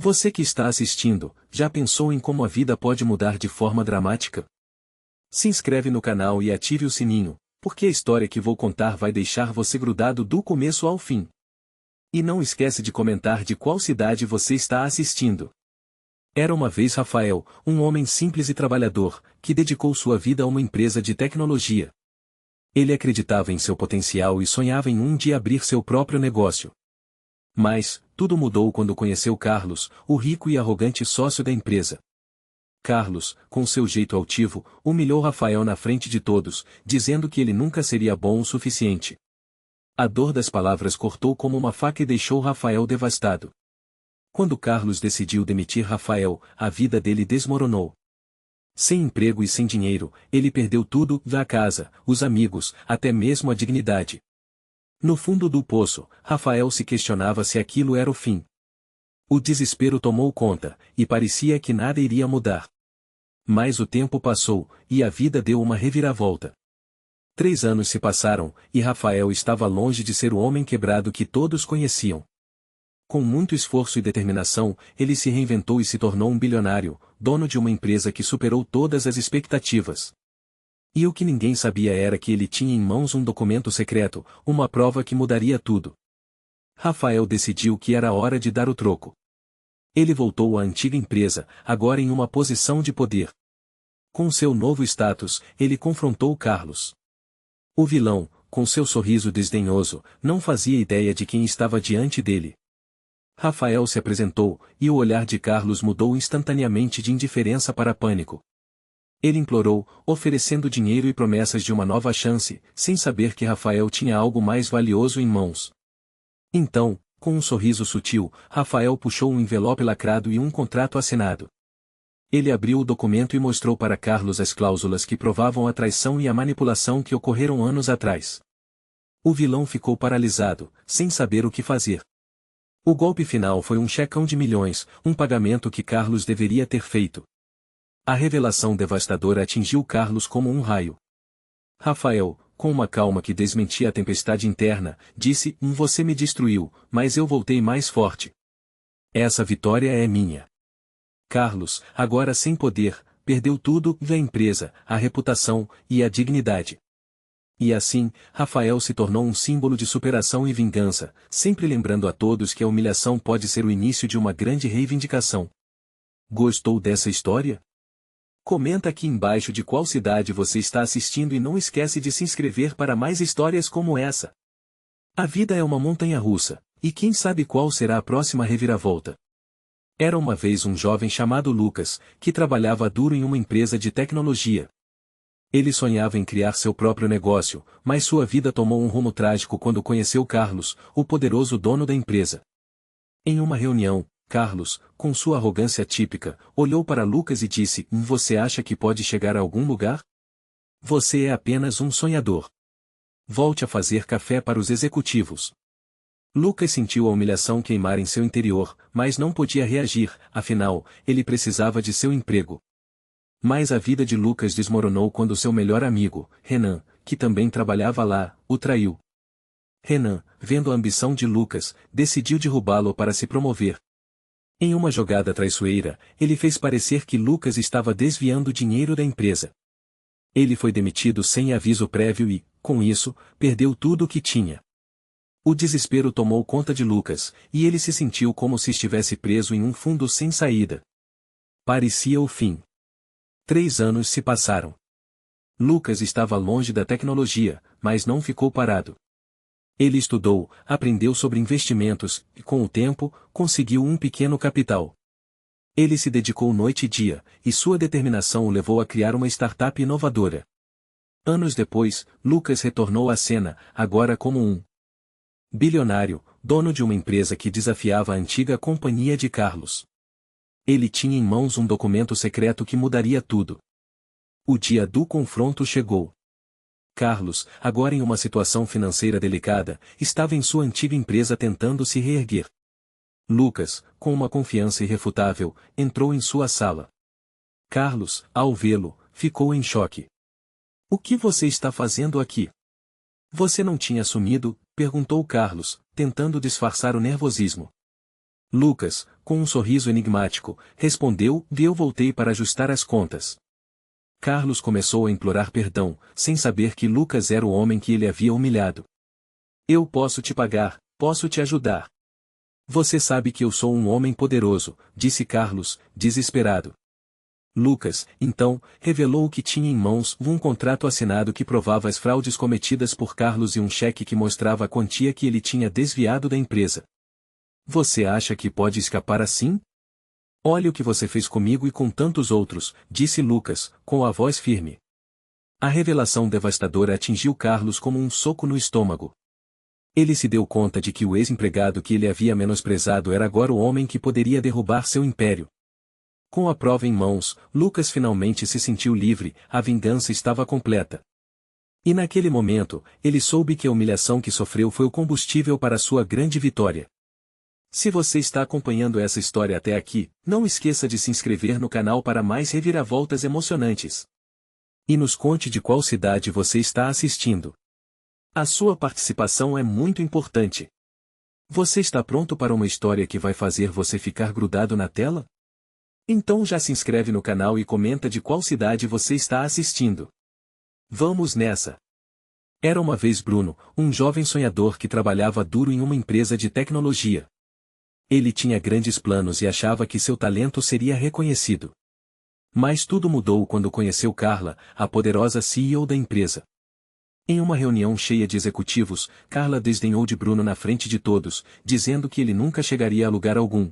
Você que está assistindo, já pensou em como a vida pode mudar de forma dramática? Se inscreve no canal e ative o sininho, porque a história que vou contar vai deixar você grudado do começo ao fim. E não esquece de comentar de qual cidade você está assistindo. Era uma vez Rafael, um homem simples e trabalhador, que dedicou sua vida a uma empresa de tecnologia. Ele acreditava em seu potencial e sonhava em um dia abrir seu próprio negócio. Mas, tudo mudou quando conheceu Carlos, o rico e arrogante sócio da empresa. Carlos, com seu jeito altivo, humilhou Rafael na frente de todos, dizendo que ele nunca seria bom o suficiente. A dor das palavras cortou como uma faca e deixou Rafael devastado. Quando Carlos decidiu demitir Rafael, a vida dele desmoronou. Sem emprego e sem dinheiro, ele perdeu tudo, a casa, os amigos, até mesmo a dignidade. No fundo do poço, Rafael se questionava se aquilo era o fim. O desespero tomou conta, e parecia que nada iria mudar. Mas o tempo passou, e a vida deu uma reviravolta. 3 anos se passaram, e Rafael estava longe de ser o homem quebrado que todos conheciam. Com muito esforço e determinação, ele se reinventou e se tornou um bilionário, dono de uma empresa que superou todas as expectativas. E o que ninguém sabia era que ele tinha em mãos um documento secreto, uma prova que mudaria tudo. Rafael decidiu que era hora de dar o troco. Ele voltou à antiga empresa, agora em uma posição de poder. Com seu novo status, ele confrontou Carlos. O vilão, com seu sorriso desdenhoso, não fazia ideia de quem estava diante dele. Rafael se apresentou, e o olhar de Carlos mudou instantaneamente de indiferença para pânico. Ele implorou, oferecendo dinheiro e promessas de uma nova chance, sem saber que Rafael tinha algo mais valioso em mãos. Então, com um sorriso sutil, Rafael puxou um envelope lacrado e um contrato assinado. Ele abriu o documento e mostrou para Carlos as cláusulas que provavam a traição e a manipulação que ocorreram anos atrás. O vilão ficou paralisado, sem saber o que fazer. O golpe final foi um checão de milhões, um pagamento que Carlos deveria ter feito. A revelação devastadora atingiu Carlos como um raio. Rafael, com uma calma que desmentia a tempestade interna, disse: Você me destruiu, mas eu voltei mais forte. Essa vitória é minha. Carlos, agora sem poder, perdeu tudo, a empresa, a reputação, e a dignidade. E assim, Rafael se tornou um símbolo de superação e vingança, sempre lembrando a todos que a humilhação pode ser o início de uma grande reivindicação. Gostou dessa história? Comenta aqui embaixo de qual cidade você está assistindo e não esquece de se inscrever para mais histórias como essa. A vida é uma montanha-russa, e quem sabe qual será a próxima reviravolta. Era uma vez um jovem chamado Lucas, que trabalhava duro em uma empresa de tecnologia. Ele sonhava em criar seu próprio negócio, mas sua vida tomou um rumo trágico quando conheceu Carlos, o poderoso dono da empresa. Em uma reunião, Carlos, com sua arrogância típica, olhou para Lucas e disse: Você acha que pode chegar a algum lugar? Você é apenas um sonhador. Volte a fazer café para os executivos. Lucas sentiu a humilhação queimar em seu interior, mas não podia reagir, afinal, ele precisava de seu emprego. Mas a vida de Lucas desmoronou quando seu melhor amigo, Renan, que também trabalhava lá, o traiu. Renan, vendo a ambição de Lucas, decidiu derrubá-lo para se promover. Em uma jogada traiçoeira, ele fez parecer que Lucas estava desviando dinheiro da empresa. Ele foi demitido sem aviso prévio e, com isso, perdeu tudo o que tinha. O desespero tomou conta de Lucas, e ele se sentiu como se estivesse preso em um fundo sem saída. Parecia o fim. 3 anos se passaram. Lucas estava longe da tecnologia, mas não ficou parado. Ele estudou, aprendeu sobre investimentos, e com o tempo, conseguiu um pequeno capital. Ele se dedicou noite e dia, e sua determinação o levou a criar uma startup inovadora. Anos depois, Lucas retornou à cena, agora como um bilionário, dono de uma empresa que desafiava a antiga companhia de Carlos. Ele tinha em mãos um documento secreto que mudaria tudo. O dia do confronto chegou. Carlos, agora em uma situação financeira delicada, estava em sua antiga empresa tentando se reerguer. Lucas, com uma confiança irrefutável, entrou em sua sala. Carlos, ao vê-lo, ficou em choque. O que você está fazendo aqui? Você não tinha sumido? Perguntou Carlos, tentando disfarçar o nervosismo. Lucas, com um sorriso enigmático, respondeu, e eu voltei para ajustar as contas. Carlos começou a implorar perdão, sem saber que Lucas era o homem que ele havia humilhado. Eu posso te pagar, posso te ajudar. Você sabe que eu sou um homem poderoso, disse Carlos, desesperado. Lucas, então, revelou que tinha em mãos um contrato assinado que provava as fraudes cometidas por Carlos e um cheque que mostrava a quantia que ele tinha desviado da empresa. Você acha que pode escapar assim? Olha o que você fez comigo e com tantos outros, disse Lucas, com a voz firme. A revelação devastadora atingiu Carlos como um soco no estômago. Ele se deu conta de que o ex-empregado que ele havia menosprezado era agora o homem que poderia derrubar seu império. Com a prova em mãos, Lucas finalmente se sentiu livre, a vingança estava completa. E naquele momento, ele soube que a humilhação que sofreu foi o combustível para sua grande vitória. Se você está acompanhando essa história até aqui, não esqueça de se inscrever no canal para mais reviravoltas emocionantes. E nos conte de qual cidade você está assistindo. A sua participação é muito importante. Você está pronto para uma história que vai fazer você ficar grudado na tela? Então já se inscreve no canal e comenta de qual cidade você está assistindo. Vamos nessa! Era uma vez Bruno, um jovem sonhador que trabalhava duro em uma empresa de tecnologia. Ele tinha grandes planos e achava que seu talento seria reconhecido. Mas tudo mudou quando conheceu Carla, a poderosa CEO da empresa. Em uma reunião cheia de executivos, Carla desdenhou de Bruno na frente de todos, dizendo que ele nunca chegaria a lugar algum.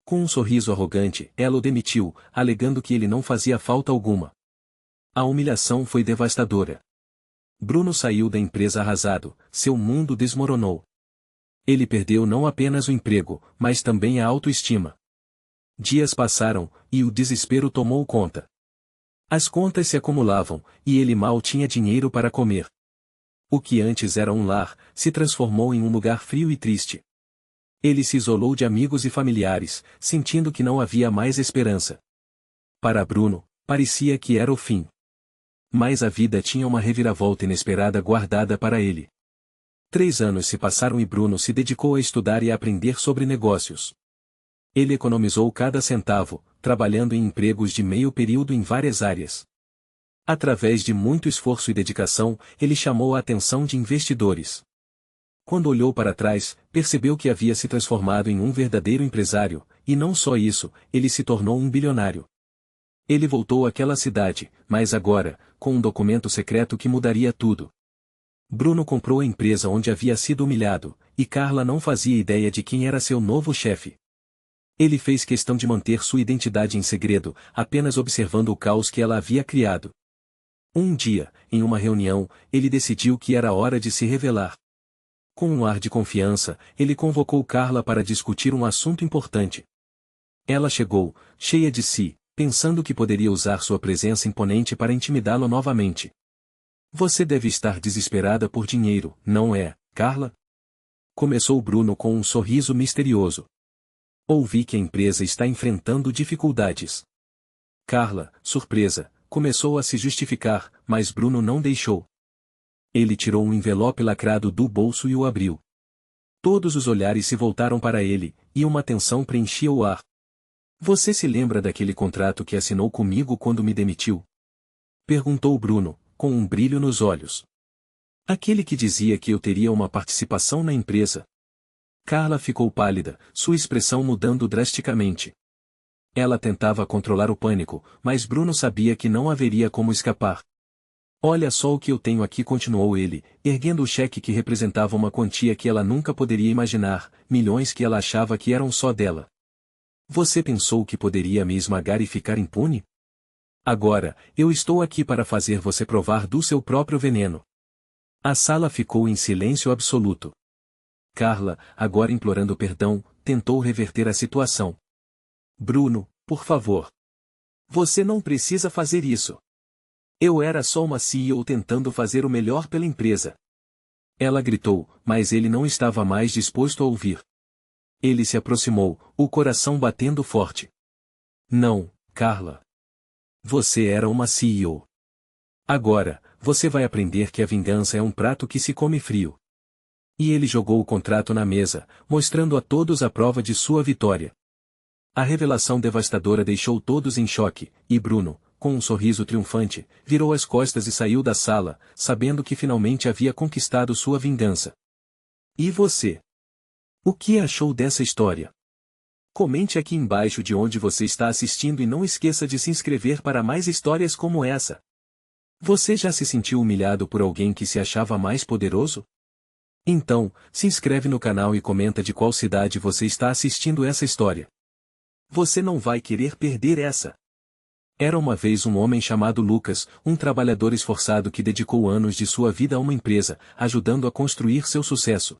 Com um sorriso arrogante, ela o demitiu, alegando que ele não fazia falta alguma. A humilhação foi devastadora. Bruno saiu da empresa arrasado, seu mundo desmoronou. Ele perdeu não apenas o emprego, mas também a autoestima. Dias passaram, e o desespero tomou conta. As contas se acumulavam, e ele mal tinha dinheiro para comer. O que antes era um lar, se transformou em um lugar frio e triste. Ele se isolou de amigos e familiares, sentindo que não havia mais esperança. Para Bruno, parecia que era o fim. Mas a vida tinha uma reviravolta inesperada guardada para ele. 3 anos se passaram e Bruno se dedicou a estudar e a aprender sobre negócios. Ele economizou cada centavo, trabalhando em empregos de meio período em várias áreas. Através de muito esforço e dedicação, ele chamou a atenção de investidores. Quando olhou para trás, percebeu que havia se transformado em um verdadeiro empresário, e não só isso, ele se tornou um bilionário. Ele voltou àquela cidade, mas agora, com um documento secreto que mudaria tudo. Bruno comprou a empresa onde havia sido humilhado, e Carla não fazia ideia de quem era seu novo chefe. Ele fez questão de manter sua identidade em segredo, apenas observando o caos que ela havia criado. Um dia, em uma reunião, ele decidiu que era hora de se revelar. Com um ar de confiança, ele convocou Carla para discutir um assunto importante. Ela chegou, cheia de si, pensando que poderia usar sua presença imponente para intimidá-lo novamente. Você deve estar desesperada por dinheiro, não é, Carla? Começou Bruno com um sorriso misterioso. Ouvi que a empresa está enfrentando dificuldades. Carla, surpresa, começou a se justificar, mas Bruno não deixou. Ele tirou um envelope lacrado do bolso e o abriu. Todos os olhares se voltaram para ele, e uma tensão preenchia o ar. Você se lembra daquele contrato que assinou comigo quando me demitiu? Perguntou Bruno, com um brilho nos olhos. Aquele que dizia que eu teria uma participação na empresa. Carla ficou pálida, sua expressão mudando drasticamente. Ela tentava controlar o pânico, mas Bruno sabia que não haveria como escapar. Olha só o que eu tenho aqui, continuou ele, erguendo o cheque que representava uma quantia que ela nunca poderia imaginar, milhões que ela achava que eram só dela. Você pensou que poderia me esmagar e ficar impune? Agora, eu estou aqui para fazer você provar do seu próprio veneno. A sala ficou em silêncio absoluto. Carla, agora implorando perdão, tentou reverter a situação. Bruno, por favor. Você não precisa fazer isso. Eu era só uma CEO tentando fazer o melhor pela empresa. Ela gritou, mas ele não estava mais disposto a ouvir. Ele se aproximou, o coração batendo forte. Não, Carla. Você era uma CEO. Agora, você vai aprender que a vingança é um prato que se come frio. E ele jogou o contrato na mesa, mostrando a todos a prova de sua vitória. A revelação devastadora deixou todos em choque, e Bruno, com um sorriso triunfante, virou as costas e saiu da sala, sabendo que finalmente havia conquistado sua vingança. E você? O que achou dessa história? Comente aqui embaixo de onde você está assistindo e não esqueça de se inscrever para mais histórias como essa. Você já se sentiu humilhado por alguém que se achava mais poderoso? Então, se inscreve no canal e comenta de qual cidade você está assistindo essa história. Você não vai querer perder essa. Era uma vez um homem chamado Lucas, um trabalhador esforçado que dedicou anos de sua vida a uma empresa, ajudando a construir seu sucesso.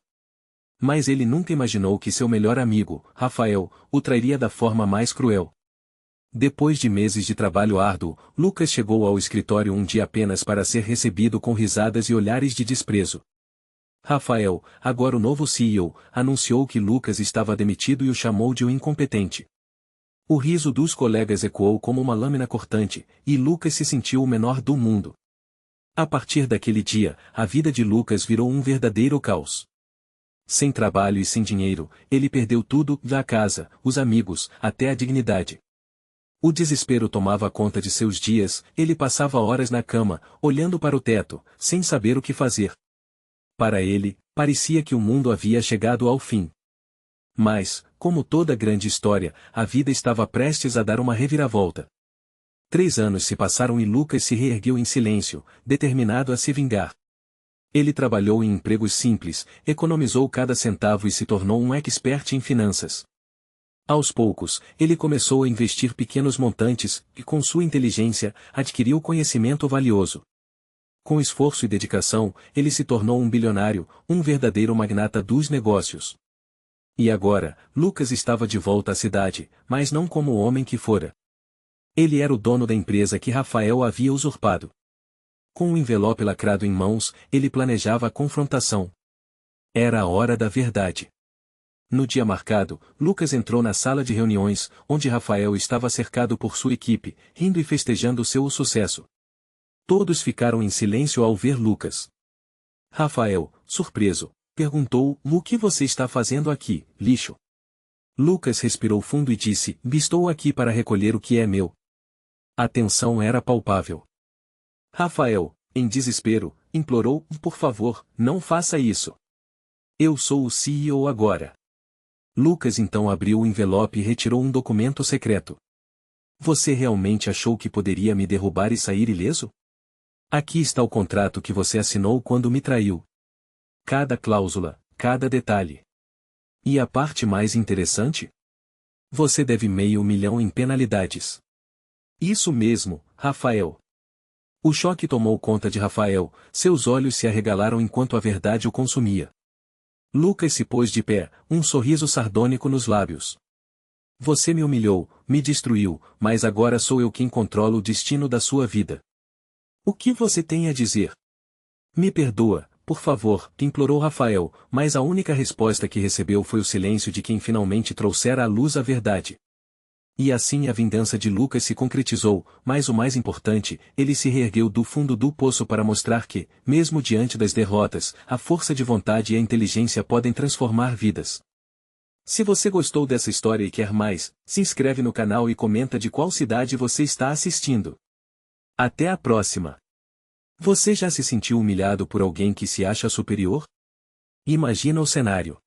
Mas ele nunca imaginou que seu melhor amigo, Rafael, o trairia da forma mais cruel. Depois de meses de trabalho árduo, Lucas chegou ao escritório um dia apenas para ser recebido com risadas e olhares de desprezo. Rafael, agora o novo CEO, anunciou que Lucas estava demitido e o chamou de um incompetente. O riso dos colegas ecoou como uma lâmina cortante, e Lucas se sentiu o menor do mundo. A partir daquele dia, a vida de Lucas virou um verdadeiro caos. Sem trabalho e sem dinheiro, ele perdeu tudo, da casa, os amigos, até a dignidade. O desespero tomava conta de seus dias, ele passava horas na cama, olhando para o teto, sem saber o que fazer. Para ele, parecia que o mundo havia chegado ao fim. Mas, como toda grande história, a vida estava prestes a dar uma reviravolta. 3 anos se passaram e Lucas se reergueu em silêncio, determinado a se vingar. Ele trabalhou em empregos simples, economizou cada centavo e se tornou um expert em finanças. Aos poucos, ele começou a investir pequenos montantes, e com sua inteligência, adquiriu conhecimento valioso. Com esforço e dedicação, ele se tornou um bilionário, um verdadeiro magnata dos negócios. E agora, Lucas estava de volta à cidade, mas não como o homem que fora. Ele era o dono da empresa que Rafael havia usurpado. Com o envelope lacrado em mãos, ele planejava a confrontação. Era a hora da verdade. No dia marcado, Lucas entrou na sala de reuniões, onde Rafael estava cercado por sua equipe, rindo e festejando seu sucesso. Todos ficaram em silêncio ao ver Lucas. Rafael, surpreso, perguntou: "O que você está fazendo aqui, lixo?" Lucas respirou fundo e disse: "Estou aqui para recolher o que é meu." A tensão era palpável. Rafael, em desespero, implorou: "Por favor, não faça isso. Eu sou o CEO agora." Lucas então abriu o envelope e retirou um documento secreto. "Você realmente achou que poderia me derrubar e sair ileso? Aqui está o contrato que você assinou quando me traiu. Cada cláusula, cada detalhe. E a parte mais interessante? Você deve R$500 mil em penalidades." "Isso mesmo, Rafael." O choque tomou conta de Rafael, seus olhos se arregalaram enquanto a verdade o consumia. Lucas se pôs de pé, um sorriso sardônico nos lábios. "Você me humilhou, me destruiu, mas agora sou eu quem controla o destino da sua vida. O que você tem a dizer?" "Me perdoa, por favor", implorou Rafael, mas a única resposta que recebeu foi o silêncio de quem finalmente trouxera à luz a verdade. E assim a vingança de Lucas se concretizou, mas o mais importante, ele se reergueu do fundo do poço para mostrar que, mesmo diante das derrotas, a força de vontade e a inteligência podem transformar vidas. Se você gostou dessa história e quer mais, se inscreve no canal e comenta de qual cidade você está assistindo. Até a próxima! Você já se sentiu humilhado por alguém que se acha superior? Imagina o cenário.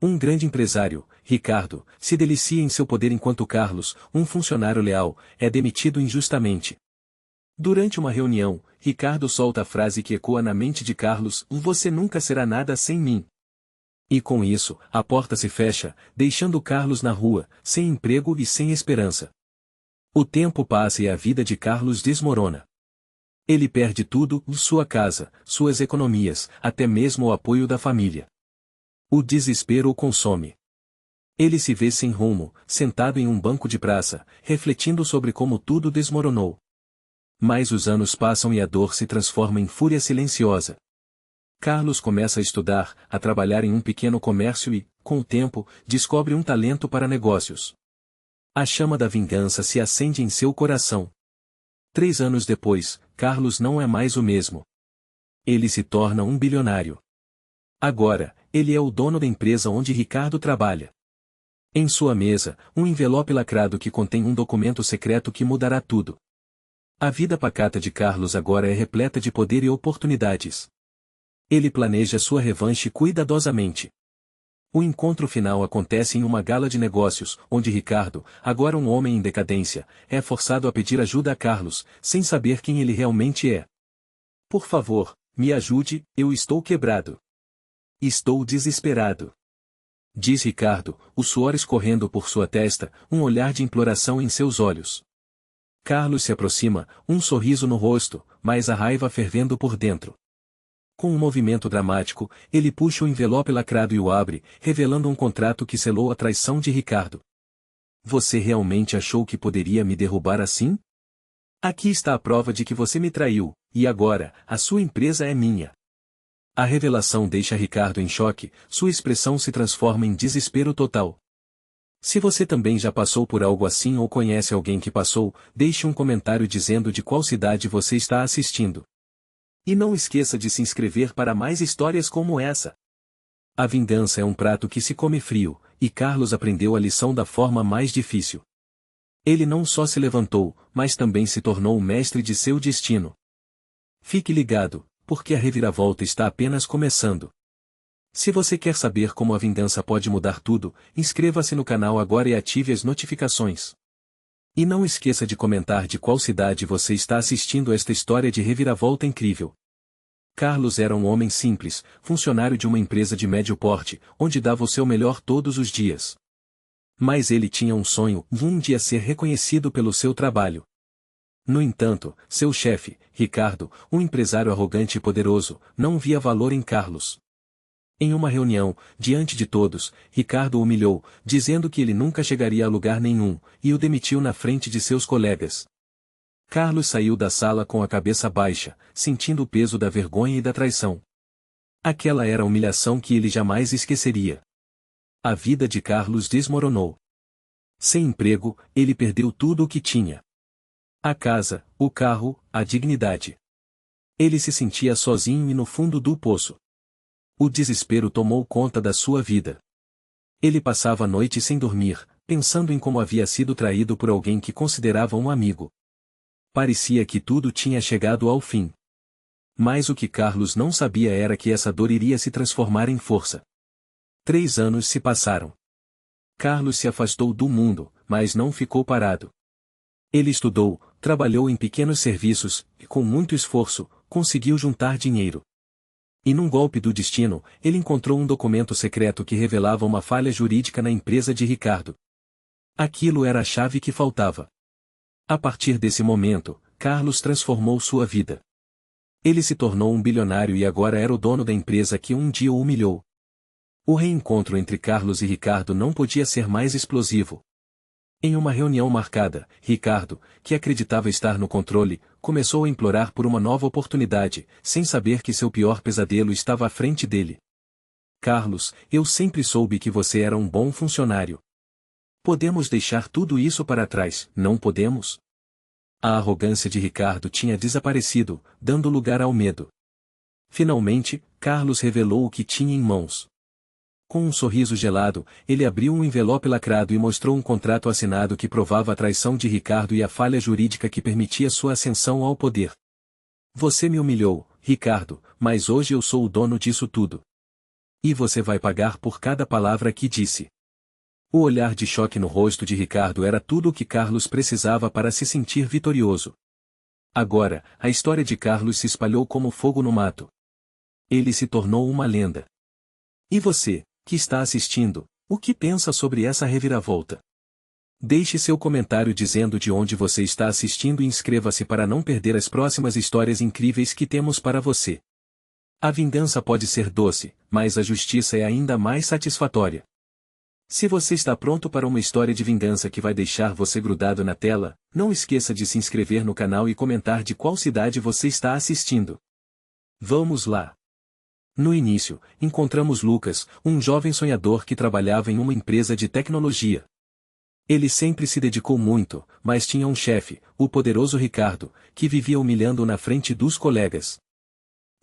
Um grande empresário, Ricardo, se delicia em seu poder enquanto Carlos, um funcionário leal, é demitido injustamente. Durante uma reunião, Ricardo solta a frase que ecoa na mente de Carlos: "Você nunca será nada sem mim." E com isso, a porta se fecha, deixando Carlos na rua, sem emprego e sem esperança. O tempo passa e a vida de Carlos desmorona. Ele perde tudo: sua casa, suas economias, até mesmo o apoio da família. O desespero o consome. Ele se vê sem rumo, sentado em um banco de praça, refletindo sobre como tudo desmoronou. Mas os anos passam e a dor se transforma em fúria silenciosa. Carlos começa a estudar, a trabalhar em um pequeno comércio e, com o tempo, descobre um talento para negócios. A chama da vingança se acende em seu coração. 3 anos depois, Carlos não é mais o mesmo. Ele se torna um bilionário. Agora, ele é o dono da empresa onde Ricardo trabalha. Em sua mesa, um envelope lacrado que contém um documento secreto que mudará tudo. A vida pacata de Carlos agora é repleta de poder e oportunidades. Ele planeja sua revanche cuidadosamente. O encontro final acontece em uma gala de negócios, onde Ricardo, agora um homem em decadência, é forçado a pedir ajuda a Carlos, sem saber quem ele realmente é. Por favor, me ajude, eu estou quebrado. Estou desesperado. Diz Ricardo, o suor escorrendo por sua testa, um olhar de imploração em seus olhos. Carlos se aproxima, um sorriso no rosto, mas a raiva fervendo por dentro. Com um movimento dramático, ele puxa o envelope lacrado e o abre, revelando um contrato que selou a traição de Ricardo. Você realmente achou que poderia me derrubar assim? Aqui está a prova de que você me traiu, e agora, a sua empresa é minha. A revelação deixa Ricardo em choque, sua expressão se transforma em desespero total. Se você também já passou por algo assim ou conhece alguém que passou, deixe um comentário dizendo de qual cidade você está assistindo. E não esqueça de se inscrever para mais histórias como essa. A vingança é um prato que se come frio, e Carlos aprendeu a lição da forma mais difícil. Ele não só se levantou, mas também se tornou o mestre de seu destino. Fique ligado, porque a reviravolta está apenas começando. Se você quer saber como a vingança pode mudar tudo, inscreva-se no canal agora e ative as notificações. E não esqueça de comentar de qual cidade você está assistindo esta história de reviravolta incrível. Carlos era um homem simples, funcionário de uma empresa de médio porte, onde dava o seu melhor todos os dias. Mas ele tinha um sonho, um dia ser reconhecido pelo seu trabalho. No entanto, seu chefe, Ricardo, um empresário arrogante e poderoso, não via valor em Carlos. Em uma reunião, diante de todos, Ricardo o humilhou, dizendo que ele nunca chegaria a lugar nenhum, e o demitiu na frente de seus colegas. Carlos saiu da sala com a cabeça baixa, sentindo o peso da vergonha e da traição. Aquela era a humilhação que ele jamais esqueceria. A vida de Carlos desmoronou. Sem emprego, ele perdeu tudo o que tinha. A casa, o carro, a dignidade. Ele se sentia sozinho e no fundo do poço. O desespero tomou conta da sua vida. Ele passava a noite sem dormir, pensando em como havia sido traído por alguém que considerava um amigo. Parecia que tudo tinha chegado ao fim. Mas o que Carlos não sabia era que essa dor iria se transformar em força. 3 anos se passaram. Carlos se afastou do mundo, mas não ficou parado. Ele estudou, trabalhou em pequenos serviços, e com muito esforço, conseguiu juntar dinheiro. E num golpe do destino, ele encontrou um documento secreto que revelava uma falha jurídica na empresa de Ricardo. Aquilo era a chave que faltava. A partir desse momento, Carlos transformou sua vida. Ele se tornou um bilionário e agora era o dono da empresa que um dia o humilhou. O reencontro entre Carlos e Ricardo não podia ser mais explosivo. Em uma reunião marcada, Ricardo, que acreditava estar no controle, começou a implorar por uma nova oportunidade, sem saber que seu pior pesadelo estava à frente dele. Carlos, eu sempre soube que você era um bom funcionário. Podemos deixar tudo isso para trás, não podemos? A arrogância de Ricardo tinha desaparecido, dando lugar ao medo. Finalmente, Carlos revelou o que tinha em mãos. Com um sorriso gelado, ele abriu um envelope lacrado e mostrou um contrato assinado que provava a traição de Ricardo e a falha jurídica que permitia sua ascensão ao poder. Você me humilhou, Ricardo, mas hoje eu sou o dono disso tudo. E você vai pagar por cada palavra que disse. O olhar de choque no rosto de Ricardo era tudo o que Carlos precisava para se sentir vitorioso. Agora, a história de Carlos se espalhou como fogo no mato. Ele se tornou uma lenda. E você, que está assistindo, o que pensa sobre essa reviravolta? Deixe seu comentário dizendo de onde você está assistindo e inscreva-se para não perder as próximas histórias incríveis que temos para você. A vingança pode ser doce, mas a justiça é ainda mais satisfatória. Se você está pronto para uma história de vingança que vai deixar você grudado na tela, não esqueça de se inscrever no canal e comentar de qual cidade você está assistindo. Vamos lá! No início, encontramos Lucas, um jovem sonhador que trabalhava em uma empresa de tecnologia. Ele sempre se dedicou muito, mas tinha um chefe, o poderoso Ricardo, que vivia humilhando-o na frente dos colegas.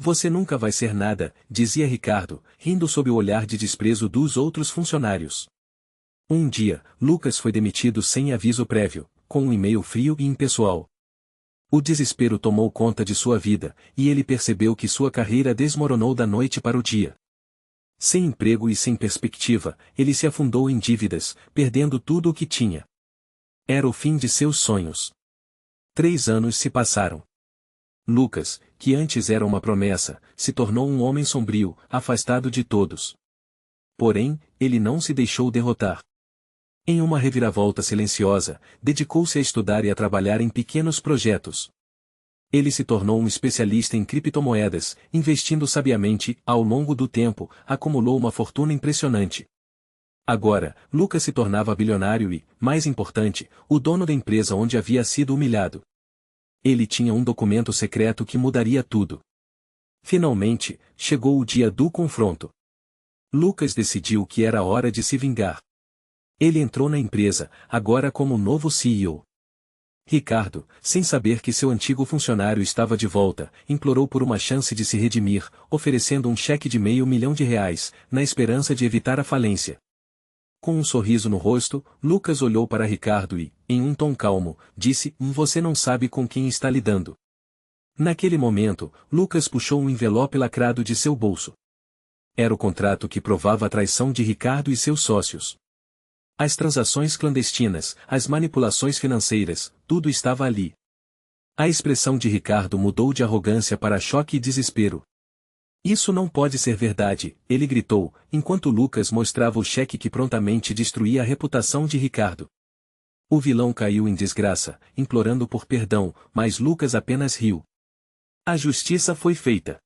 Você nunca vai ser nada, dizia Ricardo, rindo sob o olhar de desprezo dos outros funcionários. Um dia, Lucas foi demitido sem aviso prévio, com um e-mail frio e impessoal. O desespero tomou conta de sua vida, e ele percebeu que sua carreira desmoronou da noite para o dia. Sem emprego e sem perspectiva, ele se afundou em dívidas, perdendo tudo o que tinha. Era o fim de seus sonhos. 3 anos se passaram. Lucas, que antes era uma promessa, se tornou um homem sombrio, afastado de todos. Porém, ele não se deixou derrotar. Em uma reviravolta silenciosa, dedicou-se a estudar e a trabalhar em pequenos projetos. Ele se tornou um especialista em criptomoedas, investindo sabiamente, ao longo do tempo, acumulou uma fortuna impressionante. Agora, Lucas se tornava bilionário e, mais importante, o dono da empresa onde havia sido humilhado. Ele tinha um documento secreto que mudaria tudo. Finalmente, chegou o dia do confronto. Lucas decidiu que era hora de se vingar. Ele entrou na empresa, agora como novo CEO. Ricardo, sem saber que seu antigo funcionário estava de volta, implorou por uma chance de se redimir, oferecendo um cheque de R$500 mil, na esperança de evitar a falência. Com um sorriso no rosto, Lucas olhou para Ricardo e, em um tom calmo, disse: Você não sabe com quem está lidando. Naquele momento, Lucas puxou um envelope lacrado de seu bolso. Era o contrato que provava a traição de Ricardo e seus sócios. As transações clandestinas, as manipulações financeiras, tudo estava ali. A expressão de Ricardo mudou de arrogância para choque e desespero. Isso não pode ser verdade, ele gritou, enquanto Lucas mostrava o cheque que prontamente destruía a reputação de Ricardo. O vilão caiu em desgraça, implorando por perdão, mas Lucas apenas riu. A justiça foi feita.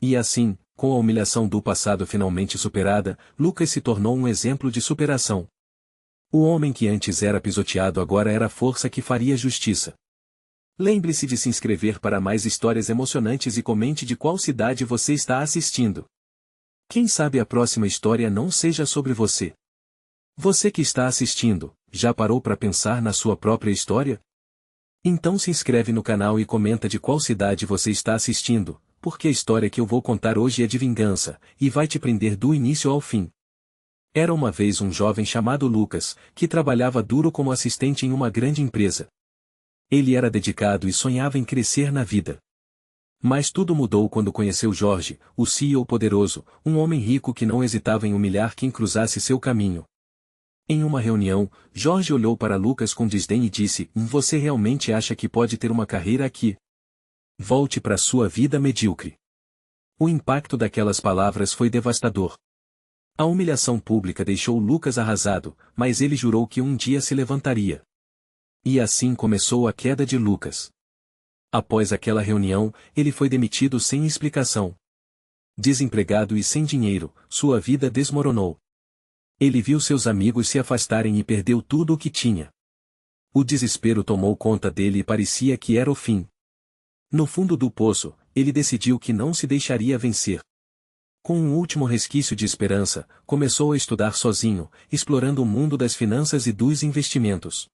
E assim, com a humilhação do passado finalmente superada, Lucas se tornou um exemplo de superação. O homem que antes era pisoteado agora era a força que faria justiça. Lembre-se de se inscrever para mais histórias emocionantes e comente de qual cidade você está assistindo. Quem sabe a próxima história não seja sobre você. Você que está assistindo, já parou para pensar na sua própria história? Então se inscreve no canal e comenta de qual cidade você está assistindo, porque a história que eu vou contar hoje é de vingança, e vai te prender do início ao fim. Era uma vez um jovem chamado Lucas, que trabalhava duro como assistente em uma grande empresa. Ele era dedicado e sonhava em crescer na vida. Mas tudo mudou quando conheceu Jorge, o CEO poderoso, um homem rico que não hesitava em humilhar quem cruzasse seu caminho. Em uma reunião, Jorge olhou para Lucas com desdém e disse: Você realmente acha que pode ter uma carreira aqui? Volte para sua vida medíocre. O impacto daquelas palavras foi devastador. A humilhação pública deixou Lucas arrasado, mas ele jurou que um dia se levantaria. E assim começou a queda de Lucas. Após aquela reunião, ele foi demitido sem explicação. Desempregado e sem dinheiro, sua vida desmoronou. Ele viu seus amigos se afastarem e perdeu tudo o que tinha. O desespero tomou conta dele e parecia que era o fim. No fundo do poço, ele decidiu que não se deixaria vencer. Com um último resquício de esperança, começou a estudar sozinho, explorando o mundo das finanças e dos investimentos.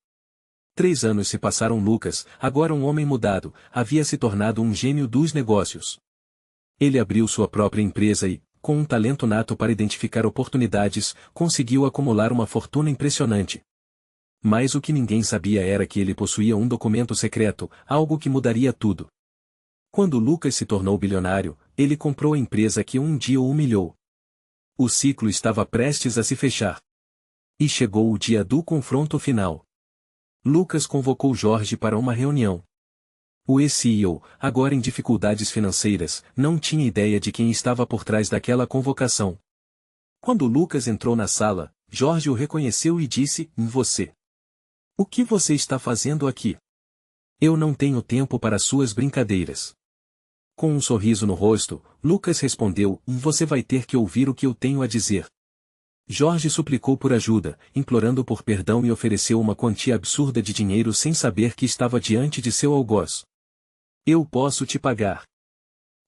3 anos se passaram. Lucas, agora um homem mudado, havia se tornado um gênio dos negócios. Ele abriu sua própria empresa e, com um talento nato para identificar oportunidades, conseguiu acumular uma fortuna impressionante. Mas o que ninguém sabia era que ele possuía um documento secreto, algo que mudaria tudo. Quando Lucas se tornou bilionário, ele comprou a empresa que um dia o humilhou. O ciclo estava prestes a se fechar. E chegou o dia do confronto final. Lucas convocou Jorge para uma reunião. O ex-CEO, agora em dificuldades financeiras, não tinha ideia de quem estava por trás daquela convocação. Quando Lucas entrou na sala, Jorge o reconheceu e disse: Você. O que você está fazendo aqui? Eu não tenho tempo para suas brincadeiras. Com um sorriso no rosto, Lucas respondeu: Você vai ter que ouvir o que eu tenho a dizer. Jorge suplicou por ajuda, implorando por perdão e ofereceu uma quantia absurda de dinheiro sem saber que estava diante de seu algoz. Eu posso te pagar.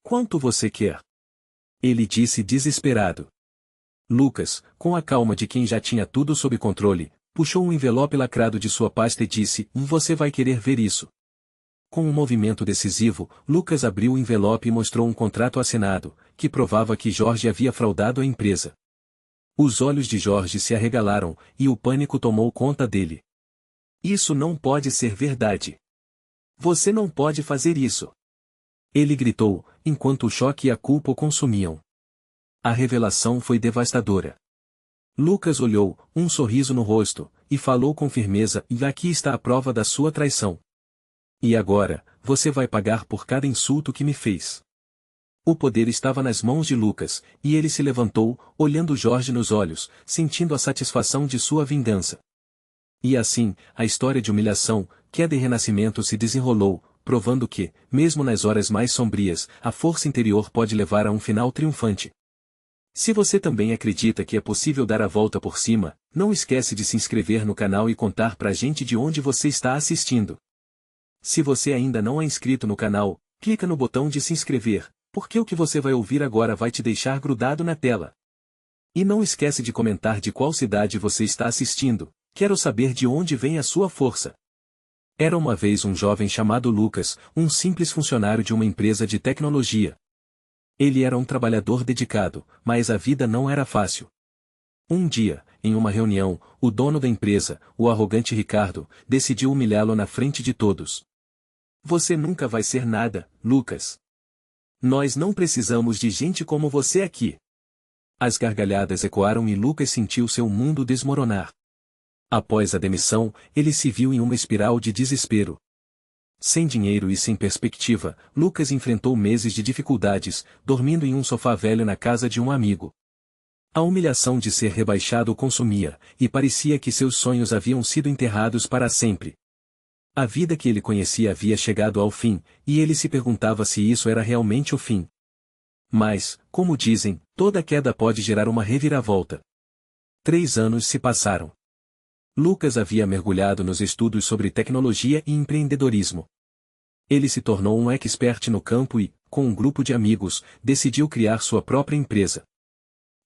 Quanto você quer? Ele disse desesperado. Lucas, com a calma de quem já tinha tudo sob controle, puxou um envelope lacrado de sua pasta e disse: Você vai querer ver isso. Com um movimento decisivo, Lucas abriu o envelope e mostrou um contrato assinado, que provava que Jorge havia fraudado a empresa. Os olhos de Jorge se arregalaram, e o pânico tomou conta dele. Isso não pode ser verdade. Você não pode fazer isso. Ele gritou, enquanto o choque e a culpa o consumiam. A revelação foi devastadora. Lucas olhou, um sorriso no rosto, e falou com firmeza: "E aqui está a prova da sua traição. E agora, você vai pagar por cada insulto que me fez." O poder estava nas mãos de Lucas, e ele se levantou, olhando Jorge nos olhos, sentindo a satisfação de sua vingança. E assim, a história de humilhação, queda e renascimento se desenrolou, provando que, mesmo nas horas mais sombrias, a força interior pode levar a um final triunfante. Se você também acredita que é possível dar a volta por cima, não esquece de se inscrever no canal e contar pra gente de onde você está assistindo. Se você ainda não é inscrito no canal, clica no botão de se inscrever, porque o que você vai ouvir agora vai te deixar grudado na tela. E não esquece de comentar de qual cidade você está assistindo, quero saber de onde vem a sua força. Era uma vez um jovem chamado Lucas, um simples funcionário de uma empresa de tecnologia. Ele era um trabalhador dedicado, mas a vida não era fácil. Um dia, em uma reunião, o dono da empresa, o arrogante Ricardo, decidiu humilhá-lo na frente de todos. "Você nunca vai ser nada, Lucas. Nós não precisamos de gente como você aqui." As gargalhadas ecoaram e Lucas sentiu seu mundo desmoronar. Após a demissão, ele se viu em uma espiral de desespero. Sem dinheiro e sem perspectiva, Lucas enfrentou meses de dificuldades, dormindo em um sofá velho na casa de um amigo. A humilhação de ser rebaixado o consumia, e parecia que seus sonhos haviam sido enterrados para sempre. A vida que ele conhecia havia chegado ao fim, e ele se perguntava se isso era realmente o fim. Mas, como dizem, toda queda pode gerar uma reviravolta. 3 anos se passaram. Lucas havia mergulhado nos estudos sobre tecnologia e empreendedorismo. Ele se tornou um expert no campo e, com um grupo de amigos, decidiu criar sua própria empresa.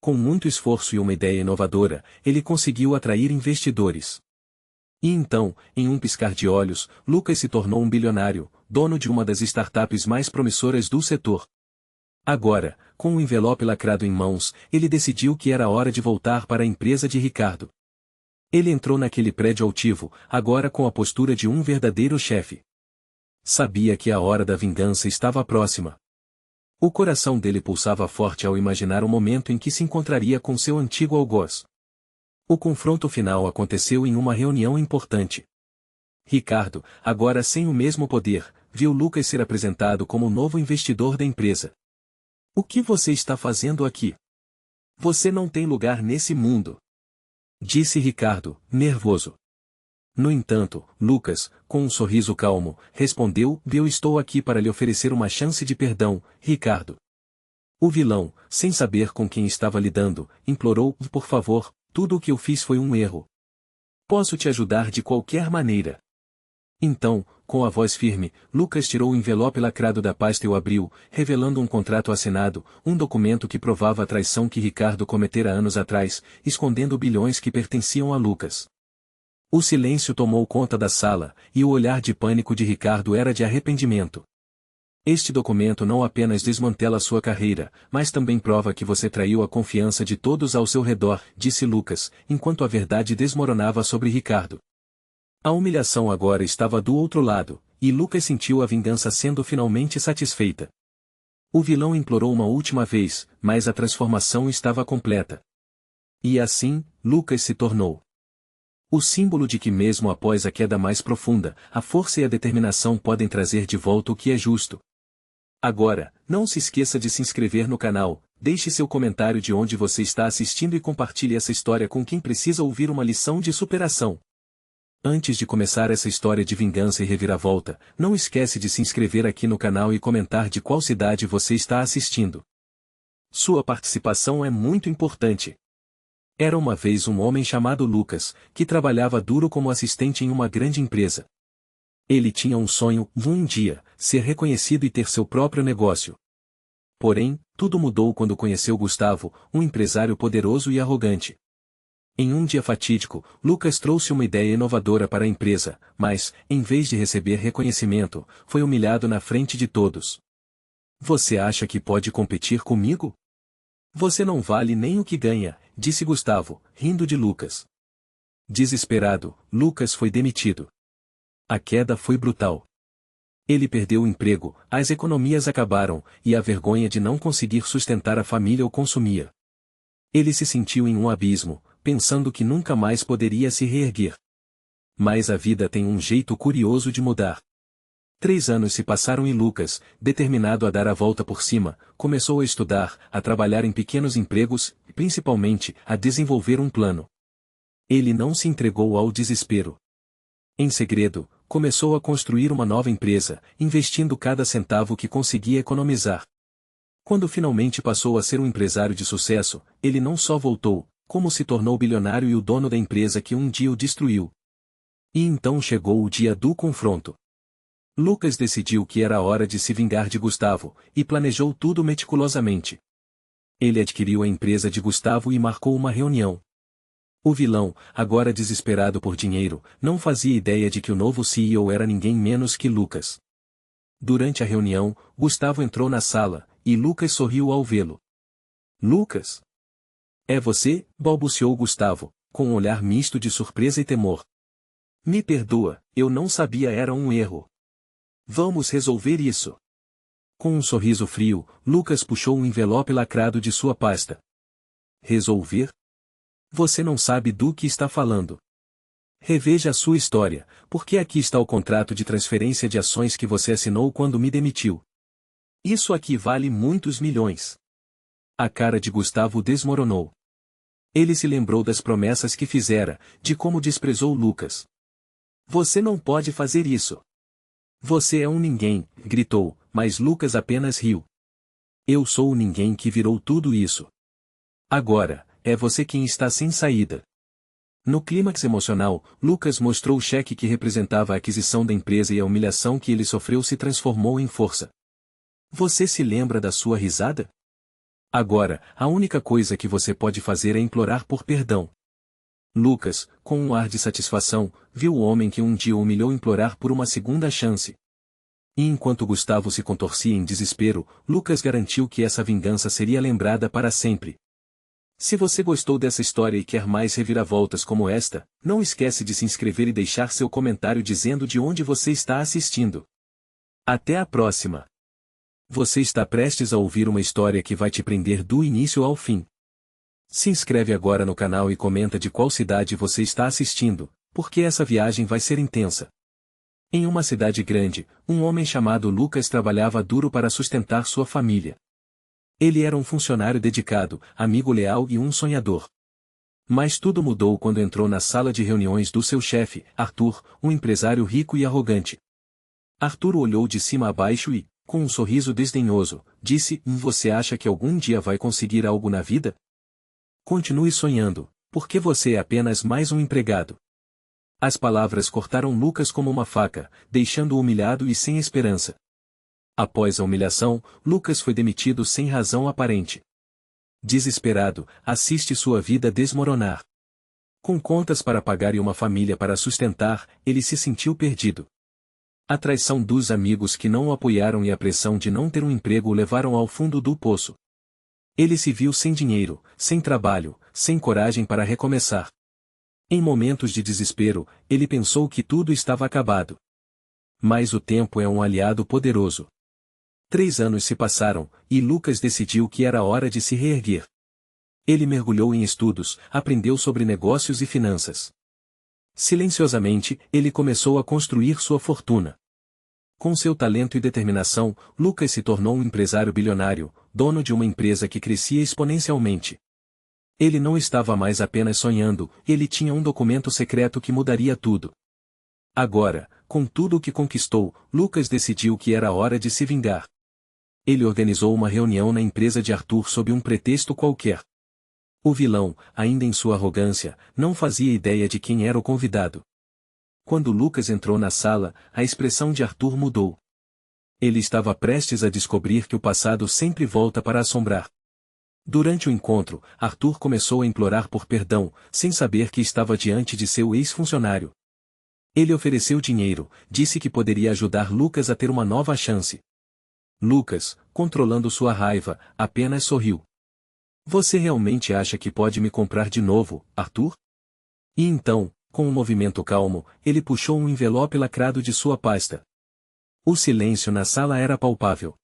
Com muito esforço e uma ideia inovadora, ele conseguiu atrair investidores. E então, em um piscar de olhos, Lucas se tornou um bilionário, dono de uma das startups mais promissoras do setor. Agora, com o envelope lacrado em mãos, ele decidiu que era hora de voltar para a empresa de Ricardo. Ele entrou naquele prédio altivo, agora com a postura de um verdadeiro chefe. Sabia que a hora da vingança estava próxima. O coração dele pulsava forte ao imaginar o momento em que se encontraria com seu antigo algoz. O confronto final aconteceu em uma reunião importante. Ricardo, agora sem o mesmo poder, viu Lucas ser apresentado como o novo investidor da empresa. "O que você está fazendo aqui? Você não tem lugar nesse mundo", disse Ricardo, nervoso. No entanto, Lucas, com um sorriso calmo, respondeu: "Eu estou aqui para lhe oferecer uma chance de perdão, Ricardo." O vilão, sem saber com quem estava lidando, implorou: "Por favor, tudo o que eu fiz foi um erro. Posso te ajudar de qualquer maneira." Então, com a voz firme, Lucas tirou o envelope lacrado da pasta e o abriu, revelando um contrato assinado, um documento que provava a traição que Ricardo cometera anos atrás, escondendo bilhões que pertenciam a Lucas. O silêncio tomou conta da sala, e o olhar de pânico de Ricardo era de arrependimento. "Este documento não apenas desmantela sua carreira, mas também prova que você traiu a confiança de todos ao seu redor", disse Lucas, enquanto a verdade desmoronava sobre Ricardo. A humilhação agora estava do outro lado, e Lucas sentiu a vingança sendo finalmente satisfeita. O vilão implorou uma última vez, mas a transformação estava completa. E assim, Lucas se tornou o símbolo de que mesmo após a queda mais profunda, a força e a determinação podem trazer de volta o que é justo. Agora, não se esqueça de se inscrever no canal, deixe seu comentário de onde você está assistindo e compartilhe essa história com quem precisa ouvir uma lição de superação. Antes de começar essa história de vingança e reviravolta, não esquece de se inscrever aqui no canal e comentar de qual cidade você está assistindo. Sua participação é muito importante. Era uma vez um homem chamado Lucas, que trabalhava duro como assistente em uma grande empresa. Ele tinha um sonho, um dia, ser reconhecido e ter seu próprio negócio. Porém, tudo mudou quando conheceu Gustavo, um empresário poderoso e arrogante. Em um dia fatídico, Lucas trouxe uma ideia inovadora para a empresa, mas, em vez de receber reconhecimento, foi humilhado na frente de todos. Você acha que pode competir comigo? Você não vale nem o que ganha, disse Gustavo, rindo de Lucas. Desesperado, Lucas foi demitido. A queda foi brutal. Ele perdeu o emprego, as economias acabaram, e a vergonha de não conseguir sustentar a família o consumia. Ele se sentiu em um abismo, pensando que nunca mais poderia se reerguer. Mas a vida tem um jeito curioso de mudar. 3 anos se passaram e Lucas, determinado a dar a volta por cima, começou a estudar, a trabalhar em pequenos empregos, e principalmente, a desenvolver um plano. Ele não se entregou ao desespero. Em segredo, começou a construir uma nova empresa, investindo cada centavo que conseguia economizar. Quando finalmente passou a ser um empresário de sucesso, ele não só voltou, como se tornou bilionário e o dono da empresa que um dia o destruiu. E então chegou o dia do confronto. Lucas decidiu que era hora de se vingar de Gustavo, e planejou tudo meticulosamente. Ele adquiriu a empresa de Gustavo e marcou uma reunião. O vilão, agora desesperado por dinheiro, não fazia ideia de que o novo CEO era ninguém menos que Lucas. Durante a reunião, Gustavo entrou na sala, e Lucas sorriu ao vê-lo. Lucas? É você? Balbuciou Gustavo, com um olhar misto de surpresa e temor. Me perdoa, eu não sabia, era um erro. Vamos resolver isso. Com um sorriso frio, Lucas puxou um envelope lacrado de sua pasta. Resolver? Você não sabe do que está falando. Reveja a sua história, porque aqui está o contrato de transferência de ações que você assinou quando me demitiu. Isso aqui vale muitos milhões. A cara de Gustavo desmoronou. Ele se lembrou das promessas que fizera, de como desprezou Lucas. Você não pode fazer isso. Você é um ninguém, gritou, mas Lucas apenas riu. Eu sou o ninguém que virou tudo isso. Agora, é você quem está sem saída. No clímax emocional, Lucas mostrou o cheque que representava a aquisição da empresa e a humilhação que ele sofreu se transformou em força. Você se lembra da sua risada? Agora, a única coisa que você pode fazer é implorar por perdão. Lucas, com um ar de satisfação, viu o homem que um dia o humilhou implorar por uma segunda chance. E enquanto Gustavo se contorcia em desespero, Lucas garantiu que essa vingança seria lembrada para sempre. Se você gostou dessa história e quer mais reviravoltas como esta, não esquece de se inscrever e deixar seu comentário dizendo de onde você está assistindo. Até a próxima! Você está prestes a ouvir uma história que vai te prender do início ao fim. Se inscreve agora no canal e comenta de qual cidade você está assistindo, porque essa viagem vai ser intensa. Em uma cidade grande, um homem chamado Lucas trabalhava duro para sustentar sua família. Ele era um funcionário dedicado, amigo leal e um sonhador. Mas tudo mudou quando entrou na sala de reuniões do seu chefe, Arthur, um empresário rico e arrogante. Arthur o olhou de cima a baixo e, com um sorriso desdenhoso, disse: Você acha que algum dia vai conseguir algo na vida? Continue sonhando, porque você é apenas mais um empregado. As palavras cortaram Lucas como uma faca, deixando-o humilhado e sem esperança. Após a humilhação, Lucas foi demitido sem razão aparente. Desesperado, assiste sua vida desmoronar. Com contas para pagar e uma família para sustentar, ele se sentiu perdido. A traição dos amigos que não o apoiaram e a pressão de não ter um emprego o levaram ao fundo do poço. Ele se viu sem dinheiro, sem trabalho, sem coragem para recomeçar. Em momentos de desespero, ele pensou que tudo estava acabado. Mas o tempo é um aliado poderoso. 3 anos se passaram, e Lucas decidiu que era hora de se reerguer. Ele mergulhou em estudos, aprendeu sobre negócios e finanças. Silenciosamente, ele começou a construir sua fortuna. Com seu talento e determinação, Lucas se tornou um empresário bilionário, dono de uma empresa que crescia exponencialmente. Ele não estava mais apenas sonhando, ele tinha um documento secreto que mudaria tudo. Agora, com tudo o que conquistou, Lucas decidiu que era hora de se vingar. Ele organizou uma reunião na empresa de Arthur sob um pretexto qualquer. O vilão, ainda em sua arrogância, não fazia ideia de quem era o convidado. Quando Lucas entrou na sala, a expressão de Arthur mudou. Ele estava prestes a descobrir que o passado sempre volta para assombrar. Durante o encontro, Arthur começou a implorar por perdão, sem saber que estava diante de seu ex-funcionário. Ele ofereceu dinheiro, disse que poderia ajudar Lucas a ter uma nova chance. Lucas, controlando sua raiva, apenas sorriu. Você realmente acha que pode me comprar de novo, Arthur? E então, com um movimento calmo, ele puxou um envelope lacrado de sua pasta. O silêncio na sala era palpável.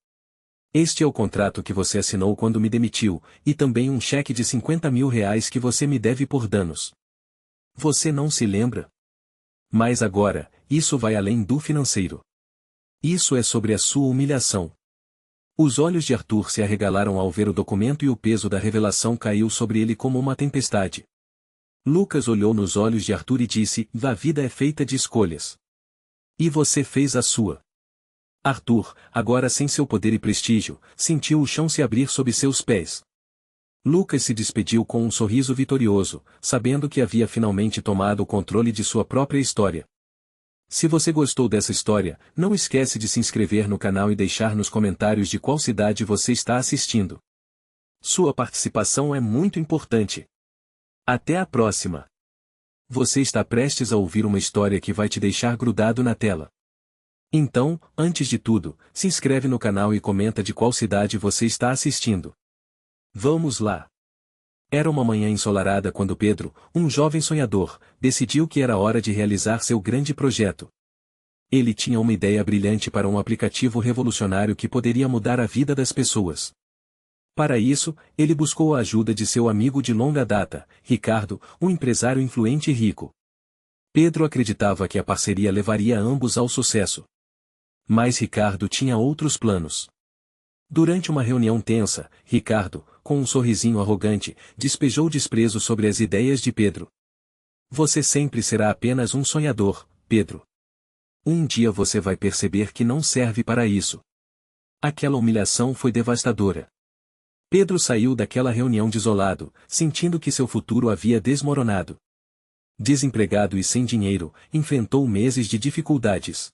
Este é o contrato que você assinou quando me demitiu, e também um cheque de R$ 50.000 que você me deve por danos. Você não se lembra? Mas agora, isso vai além do financeiro. Isso é sobre a sua humilhação. Os olhos de Arthur se arregalaram ao ver o documento e o peso da revelação caiu sobre ele como uma tempestade. Lucas olhou nos olhos de Arthur e disse: a vida é feita de escolhas. E você fez a sua. Arthur, agora sem seu poder e prestígio, sentiu o chão se abrir sob seus pés. Lucas se despediu com um sorriso vitorioso, sabendo que havia finalmente tomado o controle de sua própria história. Se você gostou dessa história, não esquece de se inscrever no canal e deixar nos comentários de qual cidade você está assistindo. Sua participação é muito importante. Até a próxima! Você está prestes a ouvir uma história que vai te deixar grudado na tela. Então, antes de tudo, se inscreve no canal e comenta de qual cidade você está assistindo. Vamos lá! Era uma manhã ensolarada quando Pedro, um jovem sonhador, decidiu que era hora de realizar seu grande projeto. Ele tinha uma ideia brilhante para um aplicativo revolucionário que poderia mudar a vida das pessoas. Para isso, ele buscou a ajuda de seu amigo de longa data, Ricardo, um empresário influente e rico. Pedro acreditava que a parceria levaria ambos ao sucesso. Mas Ricardo tinha outros planos. Durante uma reunião tensa, Ricardo, com um sorrisinho arrogante, despejou desprezo sobre as ideias de Pedro. Você sempre será apenas um sonhador, Pedro. Um dia você vai perceber que não serve para isso. Aquela humilhação foi devastadora. Pedro saiu daquela reunião desolado, sentindo que seu futuro havia desmoronado. Desempregado e sem dinheiro, enfrentou meses de dificuldades.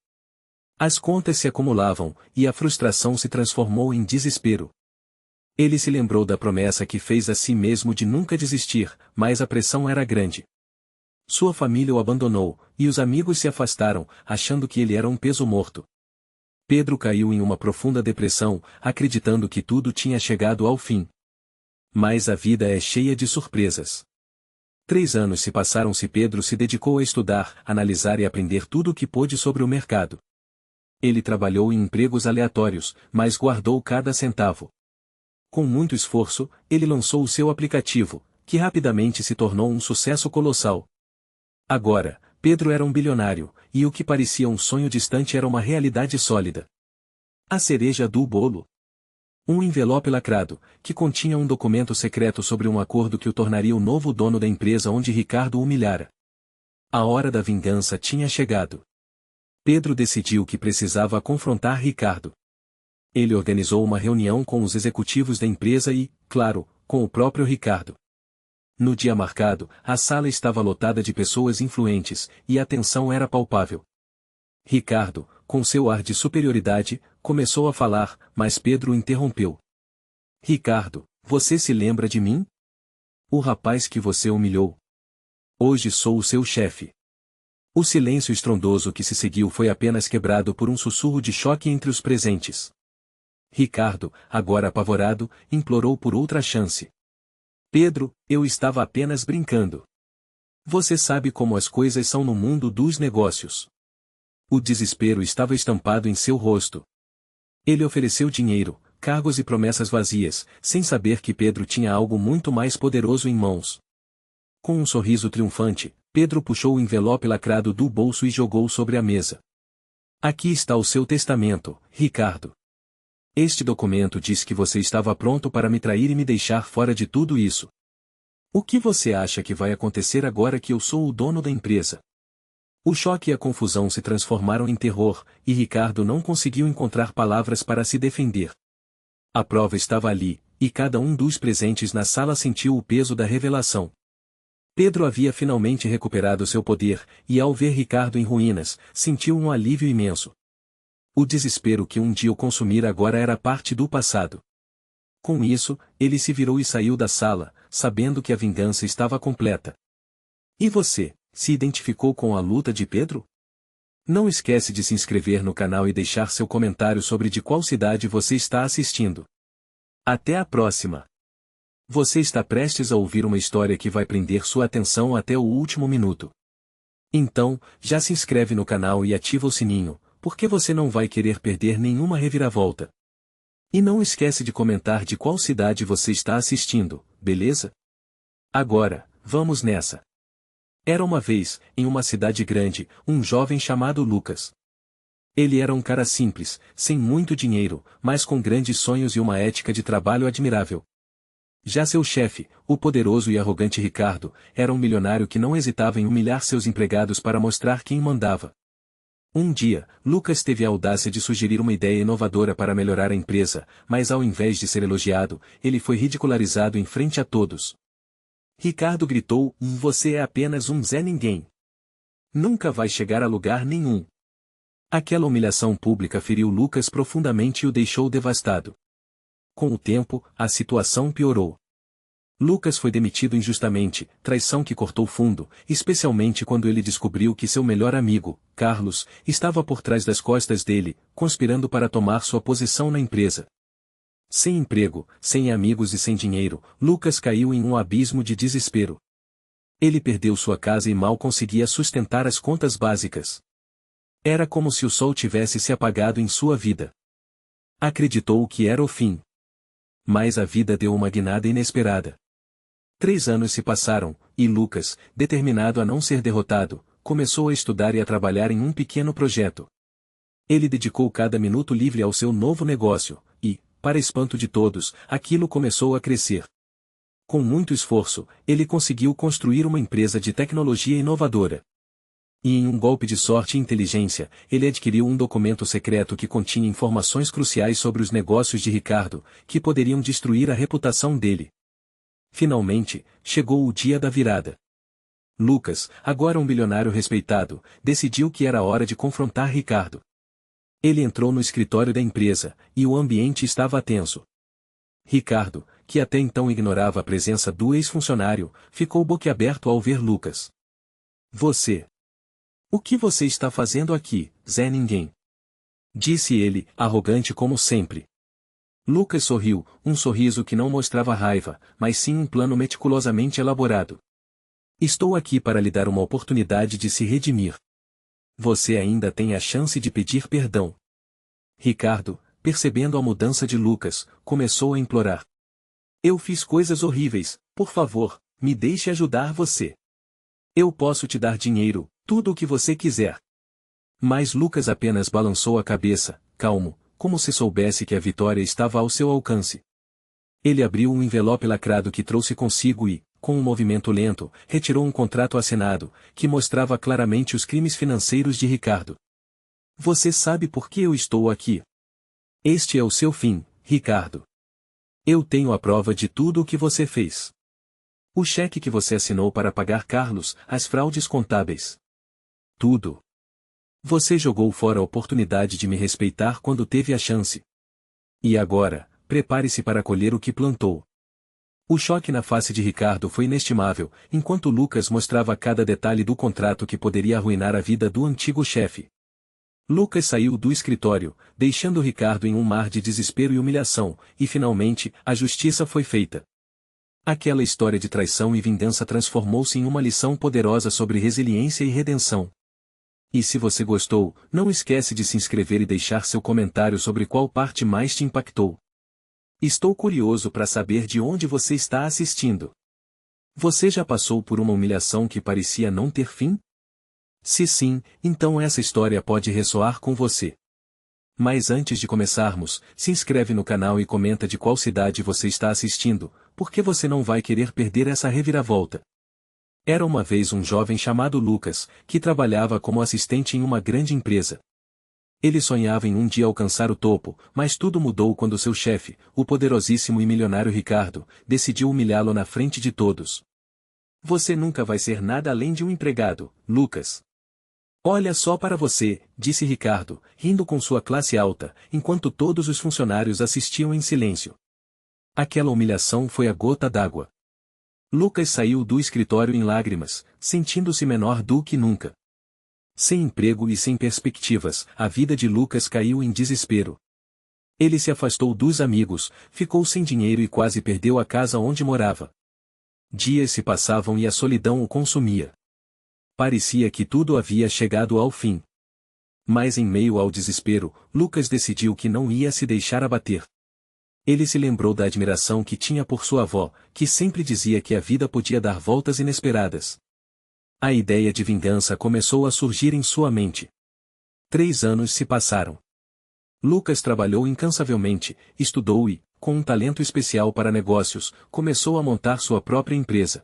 As contas se acumulavam, e a frustração se transformou em desespero. Ele se lembrou da promessa que fez a si mesmo de nunca desistir, mas a pressão era grande. Sua família o abandonou, e os amigos se afastaram, achando que ele era um peso morto. Pedro caiu em uma profunda depressão, acreditando que tudo tinha chegado ao fim. Mas a vida é cheia de surpresas. 3 anos se passaram-se. Pedro se dedicou a estudar, analisar e aprender tudo o que pôde sobre o mercado. Ele trabalhou em empregos aleatórios, mas guardou cada centavo. Com muito esforço, ele lançou o seu aplicativo, que rapidamente se tornou um sucesso colossal. Agora, Pedro era um bilionário, e o que parecia um sonho distante era uma realidade sólida. A cereja do bolo. Um envelope lacrado, que continha um documento secreto sobre um acordo que o tornaria o novo dono da empresa onde Ricardo o humilhara. A hora da vingança tinha chegado. Pedro decidiu que precisava confrontar Ricardo. Ele organizou uma reunião com os executivos da empresa e, claro, com o próprio Ricardo. No dia marcado, a sala estava lotada de pessoas influentes, e a tensão era palpável. Ricardo, com seu ar de superioridade, começou a falar, mas Pedro o interrompeu. Ricardo, você se lembra de mim? O rapaz que você humilhou. Hoje sou o seu chefe. O silêncio estrondoso que se seguiu foi apenas quebrado por um sussurro de choque entre os presentes. Ricardo, agora apavorado, implorou por outra chance. Pedro, eu estava apenas brincando. Você sabe como as coisas são no mundo dos negócios. O desespero estava estampado em seu rosto. Ele ofereceu dinheiro, cargos e promessas vazias, sem saber que Pedro tinha algo muito mais poderoso em mãos. Com um sorriso triunfante, Pedro puxou o envelope lacrado do bolso e jogou sobre a mesa. Aqui está o seu testamento, Ricardo. Este documento diz que você estava pronto para me trair e me deixar fora de tudo isso. O que você acha que vai acontecer agora que eu sou o dono da empresa? O choque e a confusão se transformaram em terror, e Ricardo não conseguiu encontrar palavras para se defender. A prova estava ali, e cada um dos presentes na sala sentiu o peso da revelação. Pedro havia finalmente recuperado seu poder, e ao ver Ricardo em ruínas, sentiu um alívio imenso. O desespero que um dia o consumira agora era parte do passado. Com isso, ele se virou e saiu da sala, sabendo que a vingança estava completa. E você, se identificou com a luta de Pedro? Não esquece de se inscrever no canal e deixar seu comentário sobre de qual cidade você está assistindo. Até a próxima! Você está prestes a ouvir uma história que vai prender sua atenção até o último minuto. Então, já se inscreve no canal e ativa o sininho, porque você não vai querer perder nenhuma reviravolta. E não esquece de comentar de qual cidade você está assistindo, beleza? Agora, vamos nessa! Era uma vez, em uma cidade grande, um jovem chamado Lucas. Ele era um cara simples, sem muito dinheiro, mas com grandes sonhos e uma ética de trabalho admirável. Já seu chefe, o poderoso e arrogante Ricardo, era um milionário que não hesitava em humilhar seus empregados para mostrar quem mandava. Um dia, Lucas teve a audácia de sugerir uma ideia inovadora para melhorar a empresa, mas ao invés de ser elogiado, ele foi ridicularizado em frente a todos. Ricardo gritou: "Você é apenas um Zé Ninguém. Nunca vai chegar a lugar nenhum." Aquela humilhação pública feriu Lucas profundamente e o deixou devastado. Com o tempo, a situação piorou. Lucas foi demitido injustamente, traição que cortou fundo, especialmente quando ele descobriu que seu melhor amigo, Carlos, estava por trás das costas dele, conspirando para tomar sua posição na empresa. Sem emprego, sem amigos e sem dinheiro, Lucas caiu em um abismo de desespero. Ele perdeu sua casa e mal conseguia sustentar as contas básicas. Era como se o sol tivesse se apagado em sua vida. Acreditou que era o fim. Mas a vida deu uma guinada inesperada. 3 anos se passaram, e Lucas, determinado a não ser derrotado, começou a estudar e a trabalhar em um pequeno projeto. Ele dedicou cada minuto livre ao seu novo negócio, e, para espanto de todos, aquilo começou a crescer. Com muito esforço, ele conseguiu construir uma empresa de tecnologia inovadora. E em um golpe de sorte e inteligência, ele adquiriu um documento secreto que continha informações cruciais sobre os negócios de Ricardo, que poderiam destruir a reputação dele. Finalmente, chegou o dia da virada. Lucas, agora um bilionário respeitado, decidiu que era hora de confrontar Ricardo. Ele entrou no escritório da empresa, e o ambiente estava tenso. Ricardo, que até então ignorava a presença do ex-funcionário, ficou boquiaberto ao ver Lucas. "Você. O que você está fazendo aqui, Zé Ninguém?" disse ele, arrogante como sempre. Lucas sorriu, um sorriso que não mostrava raiva, mas sim um plano meticulosamente elaborado. "Estou aqui para lhe dar uma oportunidade de se redimir. Você ainda tem a chance de pedir perdão." Ricardo, percebendo a mudança de Lucas, começou a implorar. "Eu fiz coisas horríveis, por favor, me deixe ajudar você. Eu posso te dar dinheiro, tudo o que você quiser." Mas Lucas apenas balançou a cabeça, calmo, como se soubesse que a vitória estava ao seu alcance. Ele abriu um envelope lacrado que trouxe consigo e, com um movimento lento, retirou um contrato assinado, que mostrava claramente os crimes financeiros de Ricardo. "Você sabe por que eu estou aqui? Este é o seu fim, Ricardo. Eu tenho a prova de tudo o que você fez. O cheque que você assinou para pagar Carlos, as fraudes contábeis. Tudo. Você jogou fora a oportunidade de me respeitar quando teve a chance. E agora, prepare-se para colher o que plantou." O choque na face de Ricardo foi inestimável, enquanto Lucas mostrava cada detalhe do contrato que poderia arruinar a vida do antigo chefe. Lucas saiu do escritório, deixando Ricardo em um mar de desespero e humilhação, e finalmente, a justiça foi feita. Aquela história de traição e vingança transformou-se em uma lição poderosa sobre resiliência e redenção. E se você gostou, não esquece de se inscrever e deixar seu comentário sobre qual parte mais te impactou. Estou curioso para saber de onde você está assistindo. Você já passou por uma humilhação que parecia não ter fim? Se sim, então essa história pode ressoar com você. Mas antes de começarmos, se inscreve no canal e comenta de qual cidade você está assistindo, porque você não vai querer perder essa reviravolta. Era uma vez um jovem chamado Lucas, que trabalhava como assistente em uma grande empresa. Ele sonhava em um dia alcançar o topo, mas tudo mudou quando seu chefe, o poderosíssimo e milionário Ricardo, decidiu humilhá-lo na frente de todos. "Você nunca vai ser nada além de um empregado, Lucas. Olha só para você", disse Ricardo, rindo com sua classe alta, enquanto todos os funcionários assistiam em silêncio. Aquela humilhação foi a gota d'água. Lucas saiu do escritório em lágrimas, sentindo-se menor do que nunca. Sem emprego e sem perspectivas, a vida de Lucas caiu em desespero. Ele se afastou dos amigos, ficou sem dinheiro e quase perdeu a casa onde morava. Dias se passavam e a solidão o consumia. Parecia que tudo havia chegado ao fim. Mas em meio ao desespero, Lucas decidiu que não ia se deixar abater. Ele se lembrou da admiração que tinha por sua avó, que sempre dizia que a vida podia dar voltas inesperadas. A ideia de vingança começou a surgir em sua mente. 3 anos se passaram. Lucas trabalhou incansavelmente, estudou e, com um talento especial para negócios, começou a montar sua própria empresa.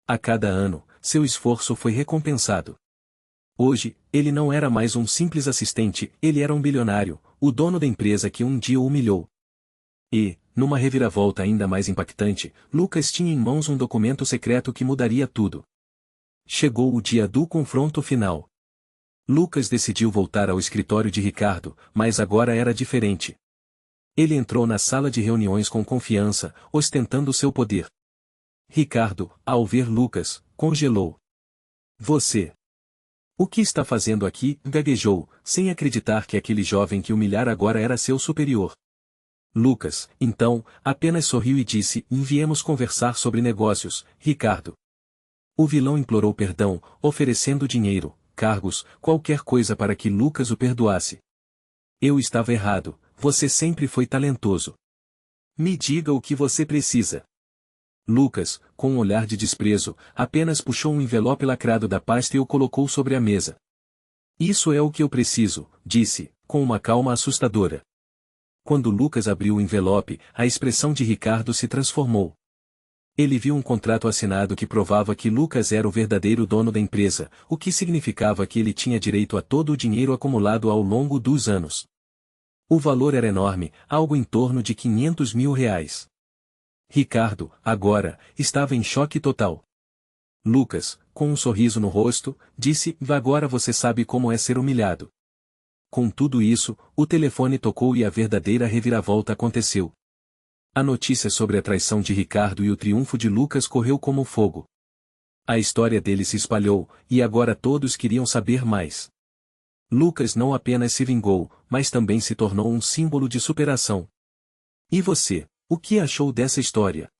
A cada ano, seu esforço foi recompensado. Hoje, ele não era mais um simples assistente, ele era um bilionário, o dono da empresa que um dia o humilhou. E, numa reviravolta ainda mais impactante, Lucas tinha em mãos um documento secreto que mudaria tudo. Chegou o dia do confronto final. Lucas decidiu voltar ao escritório de Ricardo, mas agora era diferente. Ele entrou na sala de reuniões com confiança, ostentando seu poder. Ricardo, ao ver Lucas, congelou. Você. O que está fazendo aqui? Gaguejou, sem acreditar que aquele jovem que humilhara agora era seu superior. Lucas, então, apenas sorriu e disse: viemos conversar sobre negócios, Ricardo. O vilão implorou perdão, oferecendo dinheiro, cargos, qualquer coisa para que Lucas o perdoasse. Eu estava errado, você sempre foi talentoso. Me diga o que você precisa. Lucas, com um olhar de desprezo, apenas puxou um envelope lacrado da pasta e o colocou sobre a mesa. Isso é o que eu preciso, disse, com uma calma assustadora. Quando Lucas abriu o envelope, a expressão de Ricardo se transformou. Ele viu um contrato assinado que provava que Lucas era o verdadeiro dono da empresa, o que significava que ele tinha direito a todo o dinheiro acumulado ao longo dos anos. O valor era enorme, algo em torno de R$ 500 mil. Ricardo, agora, estava em choque total. Lucas, com um sorriso no rosto, disse: agora você sabe como é ser humilhado. Com tudo isso, o telefone tocou e a verdadeira reviravolta aconteceu. A notícia sobre a traição de Ricardo e o triunfo de Lucas correu como fogo. A história dele se espalhou, e agora todos queriam saber mais. Lucas não apenas se vingou, mas também se tornou um símbolo de superação. E você, o que achou dessa história?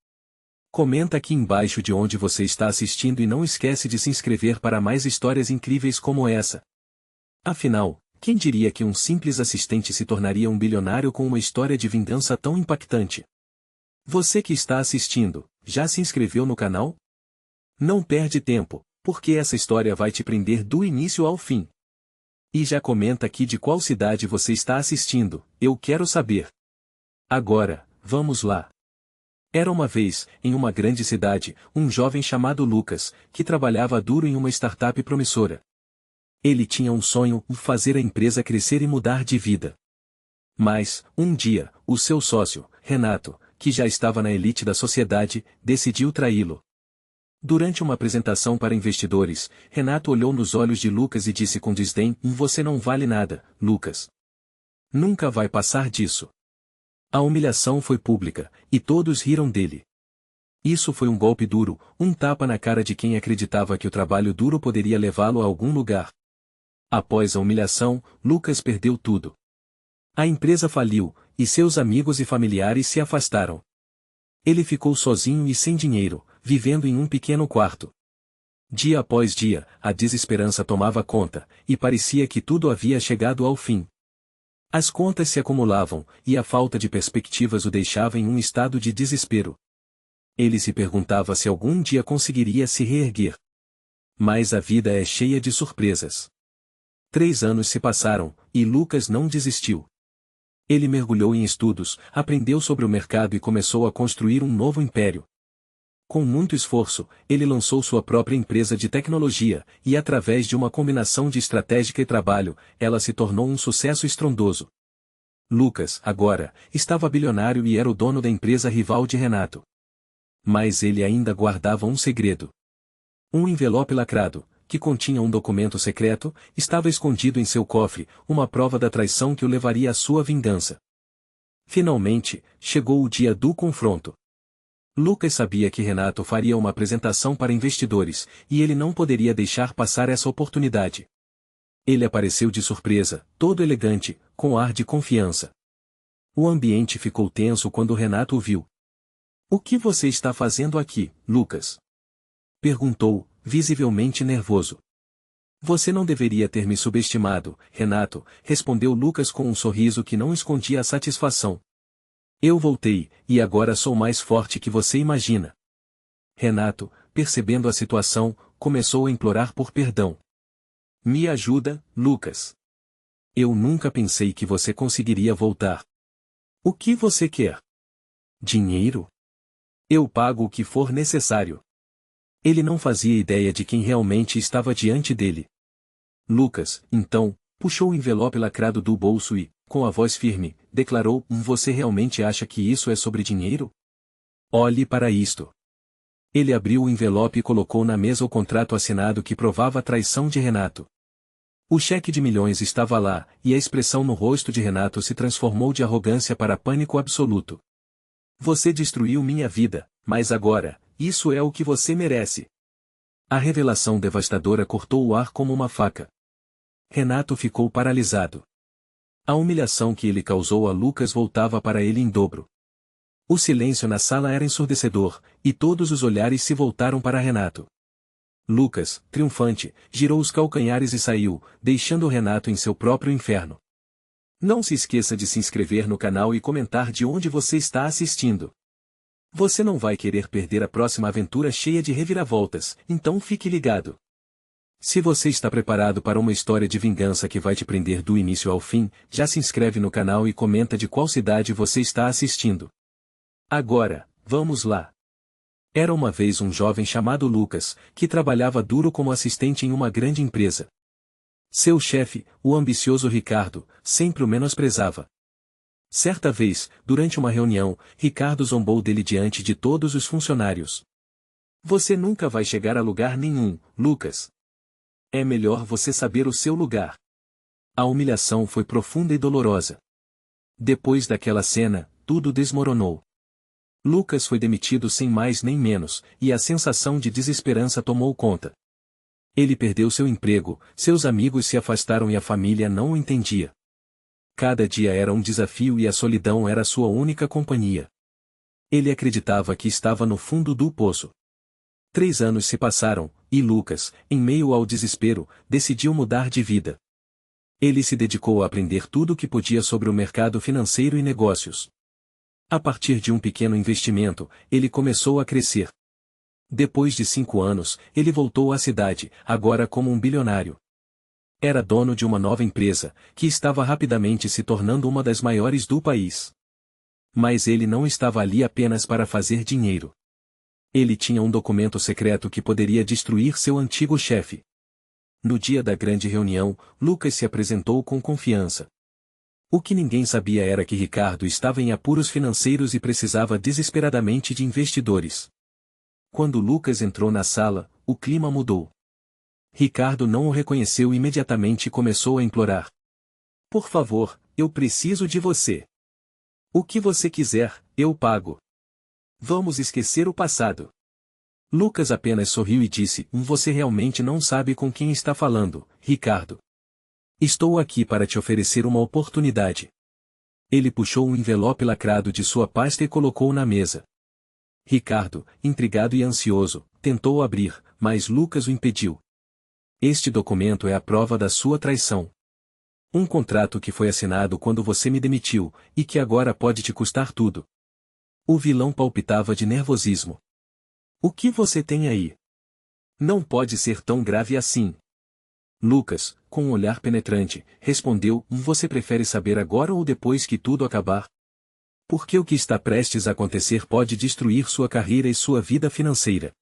Comenta aqui embaixo de onde você está assistindo e não esquece de se inscrever para mais histórias incríveis como essa. Afinal, quem diria que um simples assistente se tornaria um bilionário com uma história de vingança tão impactante? Você que está assistindo, já se inscreveu no canal? Não perde tempo, porque essa história vai te prender do início ao fim. E já comenta aqui de qual cidade você está assistindo, eu quero saber. Agora, vamos lá. Era uma vez, em uma grande cidade, um jovem chamado Lucas, que trabalhava duro em uma startup promissora. Ele tinha um sonho: fazer a empresa crescer e mudar de vida. Mas, um dia, o seu sócio, Renato, que já estava na elite da sociedade, decidiu traí-lo. Durante uma apresentação para investidores, Renato olhou nos olhos de Lucas e disse com desdém: você não vale nada, Lucas. Nunca vai passar disso. A humilhação foi pública, e todos riram dele. Isso foi um golpe duro, um tapa na cara de quem acreditava que o trabalho duro poderia levá-lo a algum lugar. Após a humilhação, Lucas perdeu tudo. A empresa faliu, e seus amigos e familiares se afastaram. Ele ficou sozinho e sem dinheiro, vivendo em um pequeno quarto. Dia após dia, a desesperança tomava conta, e parecia que tudo havia chegado ao fim. As contas se acumulavam, e a falta de perspectivas o deixava em um estado de desespero. Ele se perguntava se algum dia conseguiria se reerguer. Mas a vida é cheia de surpresas. 3 anos se passaram, e Lucas não desistiu. Ele mergulhou em estudos, aprendeu sobre o mercado e começou a construir um novo império. Com muito esforço, ele lançou sua própria empresa de tecnologia, e através de uma combinação de estratégia e trabalho, ela se tornou um sucesso estrondoso. Lucas, agora, estava bilionário e era o dono da empresa rival de Renato. Mas ele ainda guardava um segredo. Um envelope lacrado, que continha um documento secreto, estava escondido em seu cofre, uma prova da traição que o levaria à sua vingança. Finalmente, chegou o dia do confronto. Lucas sabia que Renato faria uma apresentação para investidores, e ele não poderia deixar passar essa oportunidade. Ele apareceu de surpresa, todo elegante, com ar de confiança. O ambiente ficou tenso quando Renato o viu. "O que você está fazendo aqui, Lucas?" perguntou, visivelmente nervoso. "Você não deveria ter me subestimado, Renato", respondeu Lucas com um sorriso que não escondia a satisfação. "Eu voltei, e agora sou mais forte que você imagina." Renato, percebendo a situação, começou a implorar por perdão. "Me ajuda, Lucas. Eu nunca pensei que você conseguiria voltar." "O que você quer?" "Dinheiro? Eu pago o que for necessário." Ele não fazia ideia de quem realmente estava diante dele. Lucas, então, puxou o envelope lacrado do bolso e, com a voz firme, declarou: "Você realmente acha que isso é sobre dinheiro? Olhe para isto." Ele abriu o envelope e colocou na mesa o contrato assinado que provava a traição de Renato. O cheque de milhões estava lá, e a expressão no rosto de Renato se transformou de arrogância para pânico absoluto. "Você destruiu minha vida, mas agora, isso é o que você merece." A revelação devastadora cortou o ar como uma faca. Renato ficou paralisado. A humilhação que ele causou a Lucas voltava para ele em dobro. O silêncio na sala era ensurdecedor, e todos os olhares se voltaram para Renato. Lucas, triunfante, girou os calcanhares e saiu, deixando Renato em seu próprio inferno. Não se esqueça de se inscrever no canal e comentar de onde você está assistindo. Você não vai querer perder a próxima aventura cheia de reviravoltas, então fique ligado. Se você está preparado para uma história de vingança que vai te prender do início ao fim, já se inscreve no canal e comenta de qual cidade você está assistindo. Agora, vamos lá. Era uma vez um jovem chamado Lucas, que trabalhava duro como assistente em uma grande empresa. Seu chefe, o ambicioso Ricardo, sempre o menosprezava. Certa vez, durante uma reunião, Ricardo zombou dele diante de todos os funcionários. "Você nunca vai chegar a lugar nenhum, Lucas. É melhor você saber o seu lugar." A humilhação foi profunda e dolorosa. Depois daquela cena, tudo desmoronou. Lucas foi demitido sem mais nem menos, e a sensação de desesperança tomou conta. Ele perdeu seu emprego, seus amigos se afastaram e a família não o entendia. Cada dia era um desafio e a solidão era sua única companhia. Ele acreditava que estava no fundo do poço. 3 anos se passaram, e Lucas, em meio ao desespero, decidiu mudar de vida. Ele se dedicou a aprender tudo o que podia sobre o mercado financeiro e negócios. A partir de um pequeno investimento, ele começou a crescer. Depois de 5 anos, ele voltou à cidade, agora como um bilionário. Era dono de uma nova empresa, que estava rapidamente se tornando uma das maiores do país. Mas ele não estava ali apenas para fazer dinheiro. Ele tinha um documento secreto que poderia destruir seu antigo chefe. No dia da grande reunião, Lucas se apresentou com confiança. O que ninguém sabia era que Ricardo estava em apuros financeiros e precisava desesperadamente de investidores. Quando Lucas entrou na sala, o clima mudou. Ricardo não o reconheceu imediatamente e começou a implorar. "Por favor, eu preciso de você. O que você quiser, eu pago. Vamos esquecer o passado." Lucas apenas sorriu e disse: "Você realmente não sabe com quem está falando, Ricardo. Estou aqui para te oferecer uma oportunidade." Ele puxou um envelope lacrado de sua pasta e colocou na mesa. Ricardo, intrigado e ansioso, tentou abrir, mas Lucas o impediu. "Este documento é a prova da sua traição. Um contrato que foi assinado quando você me demitiu, e que agora pode te custar tudo." O vilão palpitava de nervosismo. "O que você tem aí? Não pode ser tão grave assim." Lucas, com um olhar penetrante, respondeu: "Você prefere saber agora ou depois que tudo acabar? Porque o que está prestes a acontecer pode destruir sua carreira e sua vida financeira."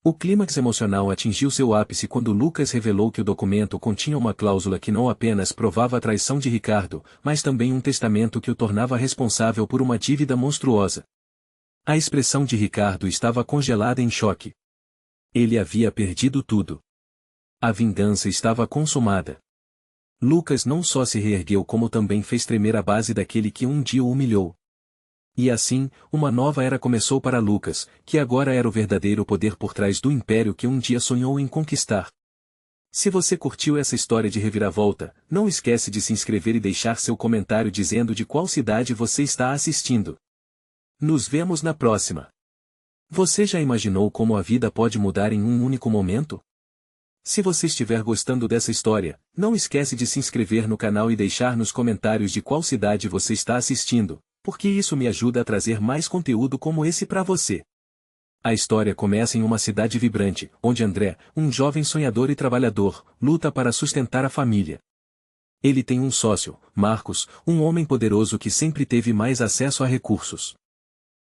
O clímax emocional atingiu seu ápice quando Lucas revelou que o documento continha uma cláusula que não apenas provava a traição de Ricardo, mas também um testamento que o tornava responsável por uma dívida monstruosa. A expressão de Ricardo estava congelada em choque. Ele havia perdido tudo. A vingança estava consumada. Lucas não só se reergueu como também fez tremer a base daquele que um dia o humilhou. E assim, uma nova era começou para Lucas, que agora era o verdadeiro poder por trás do império que um dia sonhou em conquistar. Se você curtiu essa história de reviravolta, não esquece de se inscrever e deixar seu comentário dizendo de qual cidade você está assistindo. Nos vemos na próxima. Você já imaginou como a vida pode mudar em um único momento? Se você estiver gostando dessa história, não esquece de se inscrever no canal e deixar nos comentários de qual cidade você está assistindo, porque isso me ajuda a trazer mais conteúdo como esse para você. A história começa em uma cidade vibrante, onde André, um jovem sonhador e trabalhador, luta para sustentar a família. Ele tem um sócio, Marcos, um homem poderoso que sempre teve mais acesso a recursos.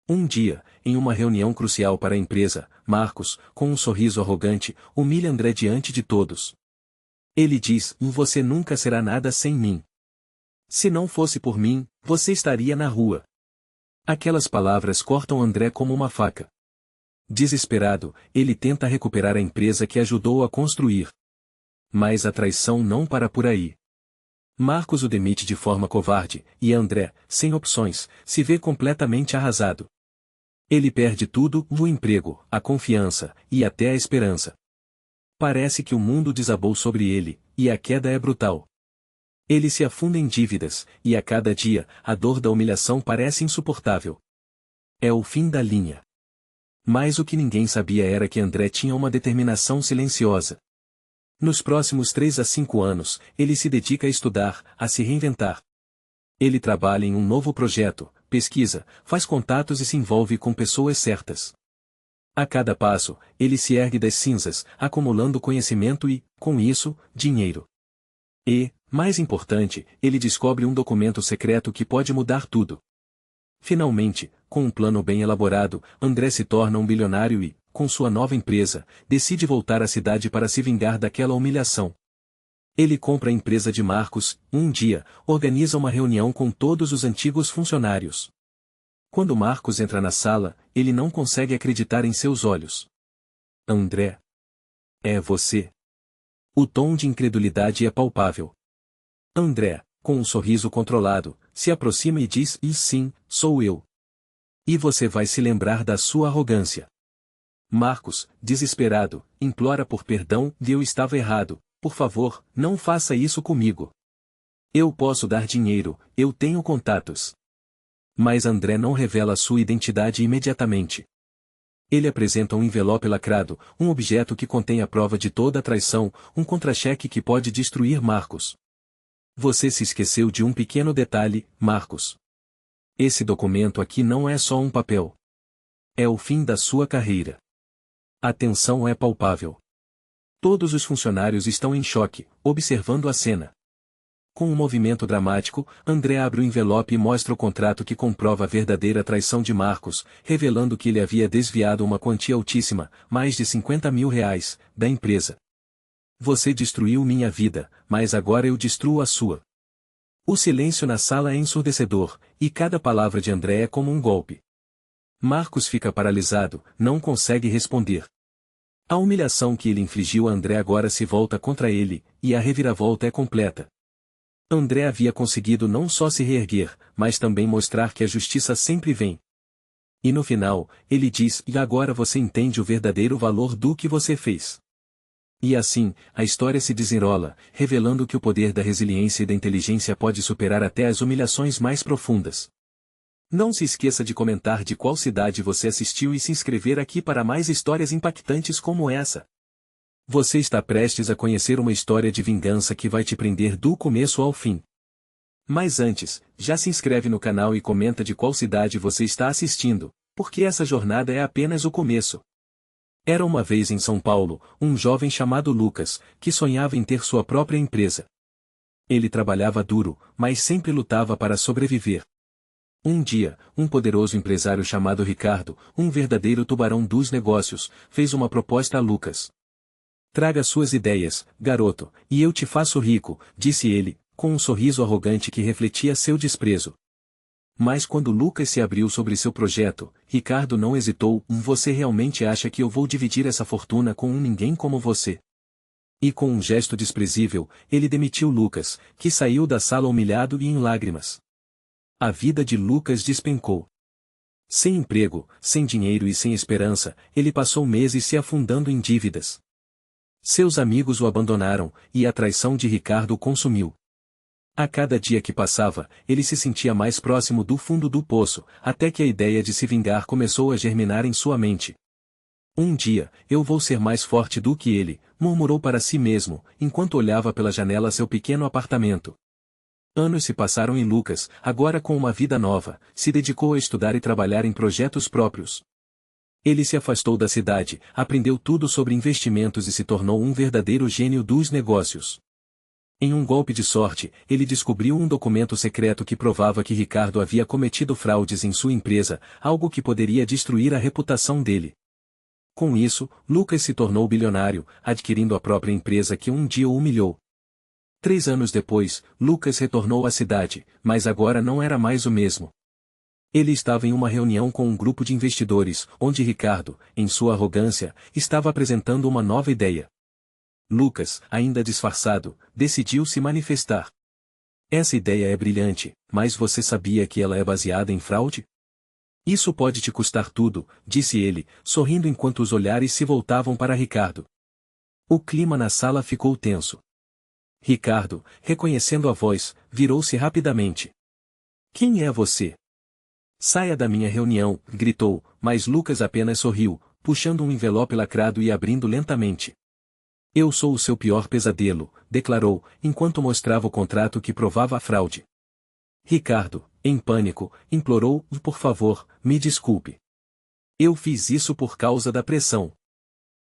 Um dia, em uma reunião crucial para a empresa, Marcos, com um sorriso arrogante, humilha André diante de todos. Ele diz: "Você nunca será nada sem mim. Se não fosse por mim, você estaria na rua." Aquelas palavras cortam André como uma faca. Desesperado, ele tenta recuperar a empresa que ajudou a construir. Mas a traição não para por aí. Marcos o demite de forma covarde, e André, sem opções, se vê completamente arrasado. Ele perde tudo: o emprego, a confiança, e até a esperança. Parece que o mundo desabou sobre ele, e a queda é brutal. Ele se afunda em dívidas, e a cada dia, a dor da humilhação parece insuportável. É o fim da linha. Mas o que ninguém sabia era que André tinha uma determinação silenciosa. Nos próximos 3 a 5 anos, ele se dedica a estudar, a se reinventar. Ele trabalha em um novo projeto, pesquisa, faz contatos e se envolve com pessoas certas. A cada passo, ele se ergue das cinzas, acumulando conhecimento e, com isso, dinheiro. E, mais importante, ele descobre um documento secreto que pode mudar tudo. Finalmente, com um plano bem elaborado, André se torna um bilionário e, com sua nova empresa, decide voltar à cidade para se vingar daquela humilhação. Ele compra a empresa de Marcos, um dia, organiza uma reunião com todos os antigos funcionários. Quando Marcos entra na sala, ele não consegue acreditar em seus olhos. "André. É você." O tom de incredulidade é palpável. André, com um sorriso controlado, se aproxima e diz: "E sim, sou eu. E você vai se lembrar da sua arrogância." Marcos, desesperado, implora por perdão: "Eu estava errado, por favor, não faça isso comigo. Eu posso dar dinheiro, eu tenho contatos." Mas André não revela sua identidade imediatamente. Ele apresenta um envelope lacrado, um objeto que contém a prova de toda a traição, um contra-cheque que pode destruir Marcos. "Você se esqueceu de um pequeno detalhe, Marcos. Esse documento aqui não é só um papel. É o fim da sua carreira." A tensão é palpável. Todos os funcionários estão em choque, observando a cena. Com um movimento dramático, André abre o envelope e mostra o contrato que comprova a verdadeira traição de Marcos, revelando que ele havia desviado uma quantia altíssima, mais de 50 mil reais, da empresa. "Você destruiu minha vida, mas agora eu destruo a sua." O silêncio na sala é ensurdecedor, e cada palavra de André é como um golpe. Marcos fica paralisado, não consegue responder. A humilhação que ele infligiu a André agora se volta contra ele, e a reviravolta é completa. André havia conseguido não só se reerguer, mas também mostrar que a justiça sempre vem. E no final, ele diz: "E agora você entende o verdadeiro valor do que você fez." E assim, a história se desenrola, revelando que o poder da resiliência e da inteligência pode superar até as humilhações mais profundas. Não se esqueça de comentar de qual cidade você assistiu e se inscrever aqui para mais histórias impactantes como essa. Você está prestes a conhecer uma história de vingança que vai te prender do começo ao fim. Mas antes, já se inscreve no canal e comenta de qual cidade você está assistindo, porque essa jornada é apenas o começo. Era uma vez em São Paulo, um jovem chamado Lucas, que sonhava em ter sua própria empresa. Ele trabalhava duro, mas sempre lutava para sobreviver. Um dia, um poderoso empresário chamado Ricardo, um verdadeiro tubarão dos negócios, fez uma proposta a Lucas. "Traga suas ideias, garoto, e eu te faço rico", disse ele, com um sorriso arrogante que refletia seu desprezo. Mas quando Lucas se abriu sobre seu projeto, Ricardo não hesitou: "Você realmente acha que eu vou dividir essa fortuna com um ninguém como você?" E com um gesto desprezível, ele demitiu Lucas, que saiu da sala humilhado e em lágrimas. A vida de Lucas despencou. Sem emprego, sem dinheiro e sem esperança, ele passou meses se afundando em dívidas. Seus amigos o abandonaram, e a traição de Ricardo o consumiu. A cada dia que passava, ele se sentia mais próximo do fundo do poço, até que a ideia de se vingar começou a germinar em sua mente. Um dia, eu vou ser mais forte do que ele, murmurou para si mesmo, enquanto olhava pela janela seu pequeno apartamento. Anos se passaram e Lucas, agora com uma vida nova, se dedicou a estudar e trabalhar em projetos próprios. Ele se afastou da cidade, aprendeu tudo sobre investimentos e se tornou um verdadeiro gênio dos negócios. Em um golpe de sorte, ele descobriu um documento secreto que provava que Ricardo havia cometido fraudes em sua empresa, algo que poderia destruir a reputação dele. Com isso, Lucas se tornou bilionário, adquirindo a própria empresa que um dia o humilhou. 3 anos depois, Lucas retornou à cidade, mas agora não era mais o mesmo. Ele estava em uma reunião com um grupo de investidores, onde Ricardo, em sua arrogância, estava apresentando uma nova ideia. Lucas, ainda disfarçado, decidiu se manifestar. Essa ideia é brilhante, mas você sabia que ela é baseada em fraude? Isso pode te custar tudo, disse ele, sorrindo enquanto os olhares se voltavam para Ricardo. O clima na sala ficou tenso. Ricardo, reconhecendo a voz, virou-se rapidamente. Quem é você? Saia da minha reunião, gritou, mas Lucas apenas sorriu, puxando um envelope lacrado e abrindo lentamente. Eu sou o seu pior pesadelo, declarou, enquanto mostrava o contrato que provava a fraude. Ricardo, em pânico, implorou, por favor, me desculpe. Eu fiz isso por causa da pressão.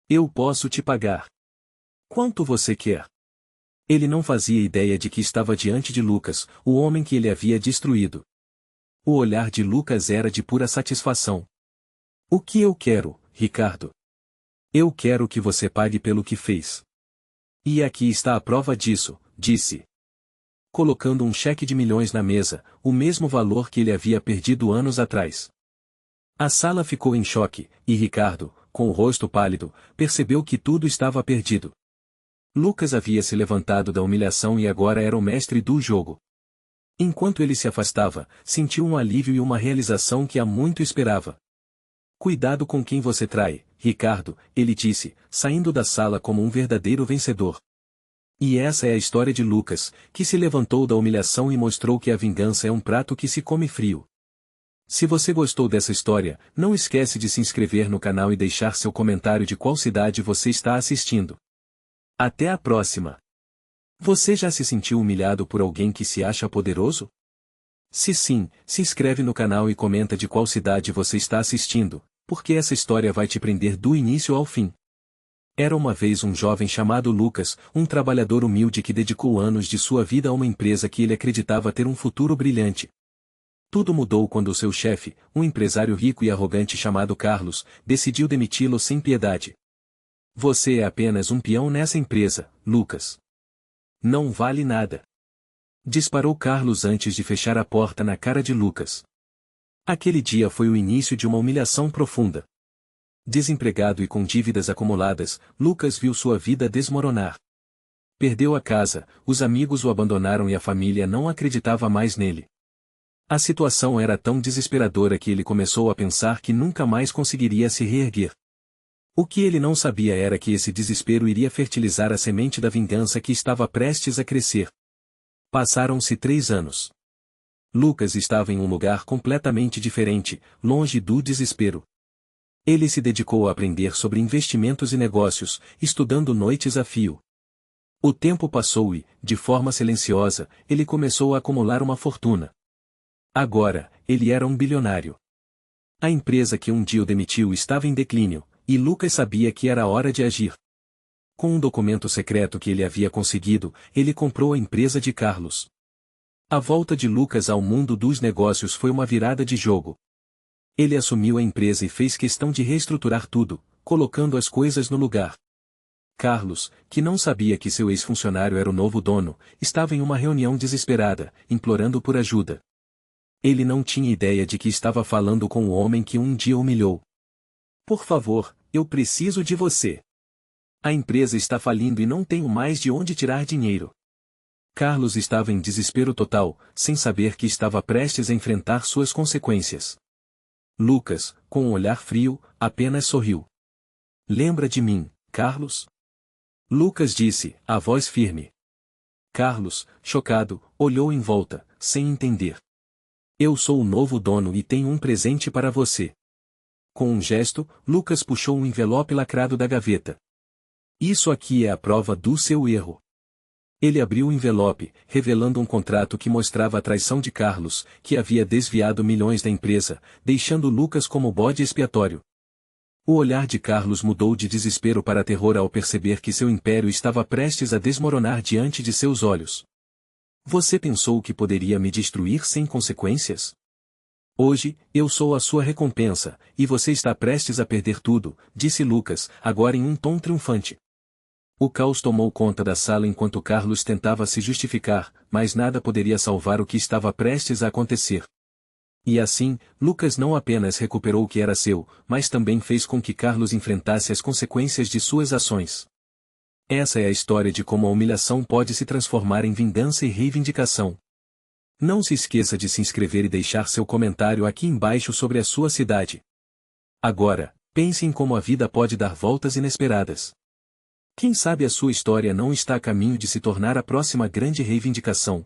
Eu posso te pagar. Quanto você quer? Ele não fazia ideia de que estava diante de Lucas, o homem que ele havia destruído. O olhar de Lucas era de pura satisfação. O que eu quero, Ricardo? Eu quero que você pague pelo que fez. E aqui está a prova disso, disse. Colocando um cheque de milhões na mesa, o mesmo valor que ele havia perdido anos atrás. A sala ficou em choque, e Ricardo, com o rosto pálido, percebeu que tudo estava perdido. Lucas havia se levantado da humilhação e agora era o mestre do jogo. Enquanto ele se afastava, sentiu um alívio e uma realização que há muito esperava. Cuidado com quem você trai, Ricardo, ele disse, saindo da sala como um verdadeiro vencedor. E essa é a história de Lucas, que se levantou da humilhação e mostrou que a vingança é um prato que se come frio. Se você gostou dessa história, não esquece de se inscrever no canal e deixar seu comentário de qual cidade você está assistindo. Até a próxima! Você já se sentiu humilhado por alguém que se acha poderoso? Se sim, se inscreve no canal e comenta de qual cidade você está assistindo, porque essa história vai te prender do início ao fim. Era uma vez um jovem chamado Lucas, um trabalhador humilde que dedicou anos de sua vida a uma empresa que ele acreditava ter um futuro brilhante. Tudo mudou quando seu chefe, um empresário rico e arrogante chamado Carlos, decidiu demiti-lo sem piedade. Você é apenas um peão nessa empresa, Lucas. Não vale nada. Disparou Carlos antes de fechar a porta na cara de Lucas. Aquele dia foi o início de uma humilhação profunda. Desempregado e com dívidas acumuladas, Lucas viu sua vida desmoronar. Perdeu a casa, os amigos o abandonaram e a família não acreditava mais nele. A situação era tão desesperadora que ele começou a pensar que nunca mais conseguiria se reerguer. O que ele não sabia era que esse desespero iria fertilizar a semente da vingança que estava prestes a crescer. Passaram-se 3 anos. Lucas estava em um lugar completamente diferente, longe do desespero. Ele se dedicou a aprender sobre investimentos e negócios, estudando noites a fio. O tempo passou e, de forma silenciosa, ele começou a acumular uma fortuna. Agora, ele era um bilionário. A empresa que um dia o demitiu estava em declínio, e Lucas sabia que era hora de agir. Com um documento secreto que ele havia conseguido, ele comprou a empresa de Carlos. A volta de Lucas ao mundo dos negócios foi uma virada de jogo. Ele assumiu a empresa e fez questão de reestruturar tudo, colocando as coisas no lugar. Carlos, que não sabia que seu ex-funcionário era o novo dono, estava em uma reunião desesperada, implorando por ajuda. Ele não tinha ideia de que estava falando com o homem que um dia humilhou. Por favor, eu preciso de você. A empresa está falindo e não tenho mais de onde tirar dinheiro. Carlos estava em desespero total, sem saber que estava prestes a enfrentar suas consequências. Lucas, com um olhar frio, apenas sorriu. Lembra de mim, Carlos? Lucas disse, a voz firme. Carlos, chocado, olhou em volta, sem entender. Eu sou o novo dono e tenho um presente para você. Com um gesto, Lucas puxou um envelope lacrado da gaveta. Isso aqui é a prova do seu erro. Ele abriu o envelope, revelando um contrato que mostrava a traição de Carlos, que havia desviado milhões da empresa, deixando Lucas como bode expiatório. O olhar de Carlos mudou de desespero para terror ao perceber que seu império estava prestes a desmoronar diante de seus olhos. Você pensou que poderia me destruir sem consequências? Hoje, eu sou a sua recompensa, e você está prestes a perder tudo, disse Lucas, agora em um tom triunfante. O caos tomou conta da sala enquanto Carlos tentava se justificar, mas nada poderia salvar o que estava prestes a acontecer. E assim, Lucas não apenas recuperou o que era seu, mas também fez com que Carlos enfrentasse as consequências de suas ações. Essa é a história de como a humilhação pode se transformar em vingança e reivindicação. Não se esqueça de se inscrever e deixar seu comentário aqui embaixo sobre a sua cidade. Agora, pense em como a vida pode dar voltas inesperadas. Quem sabe a sua história não está a caminho de se tornar a próxima grande reivindicação.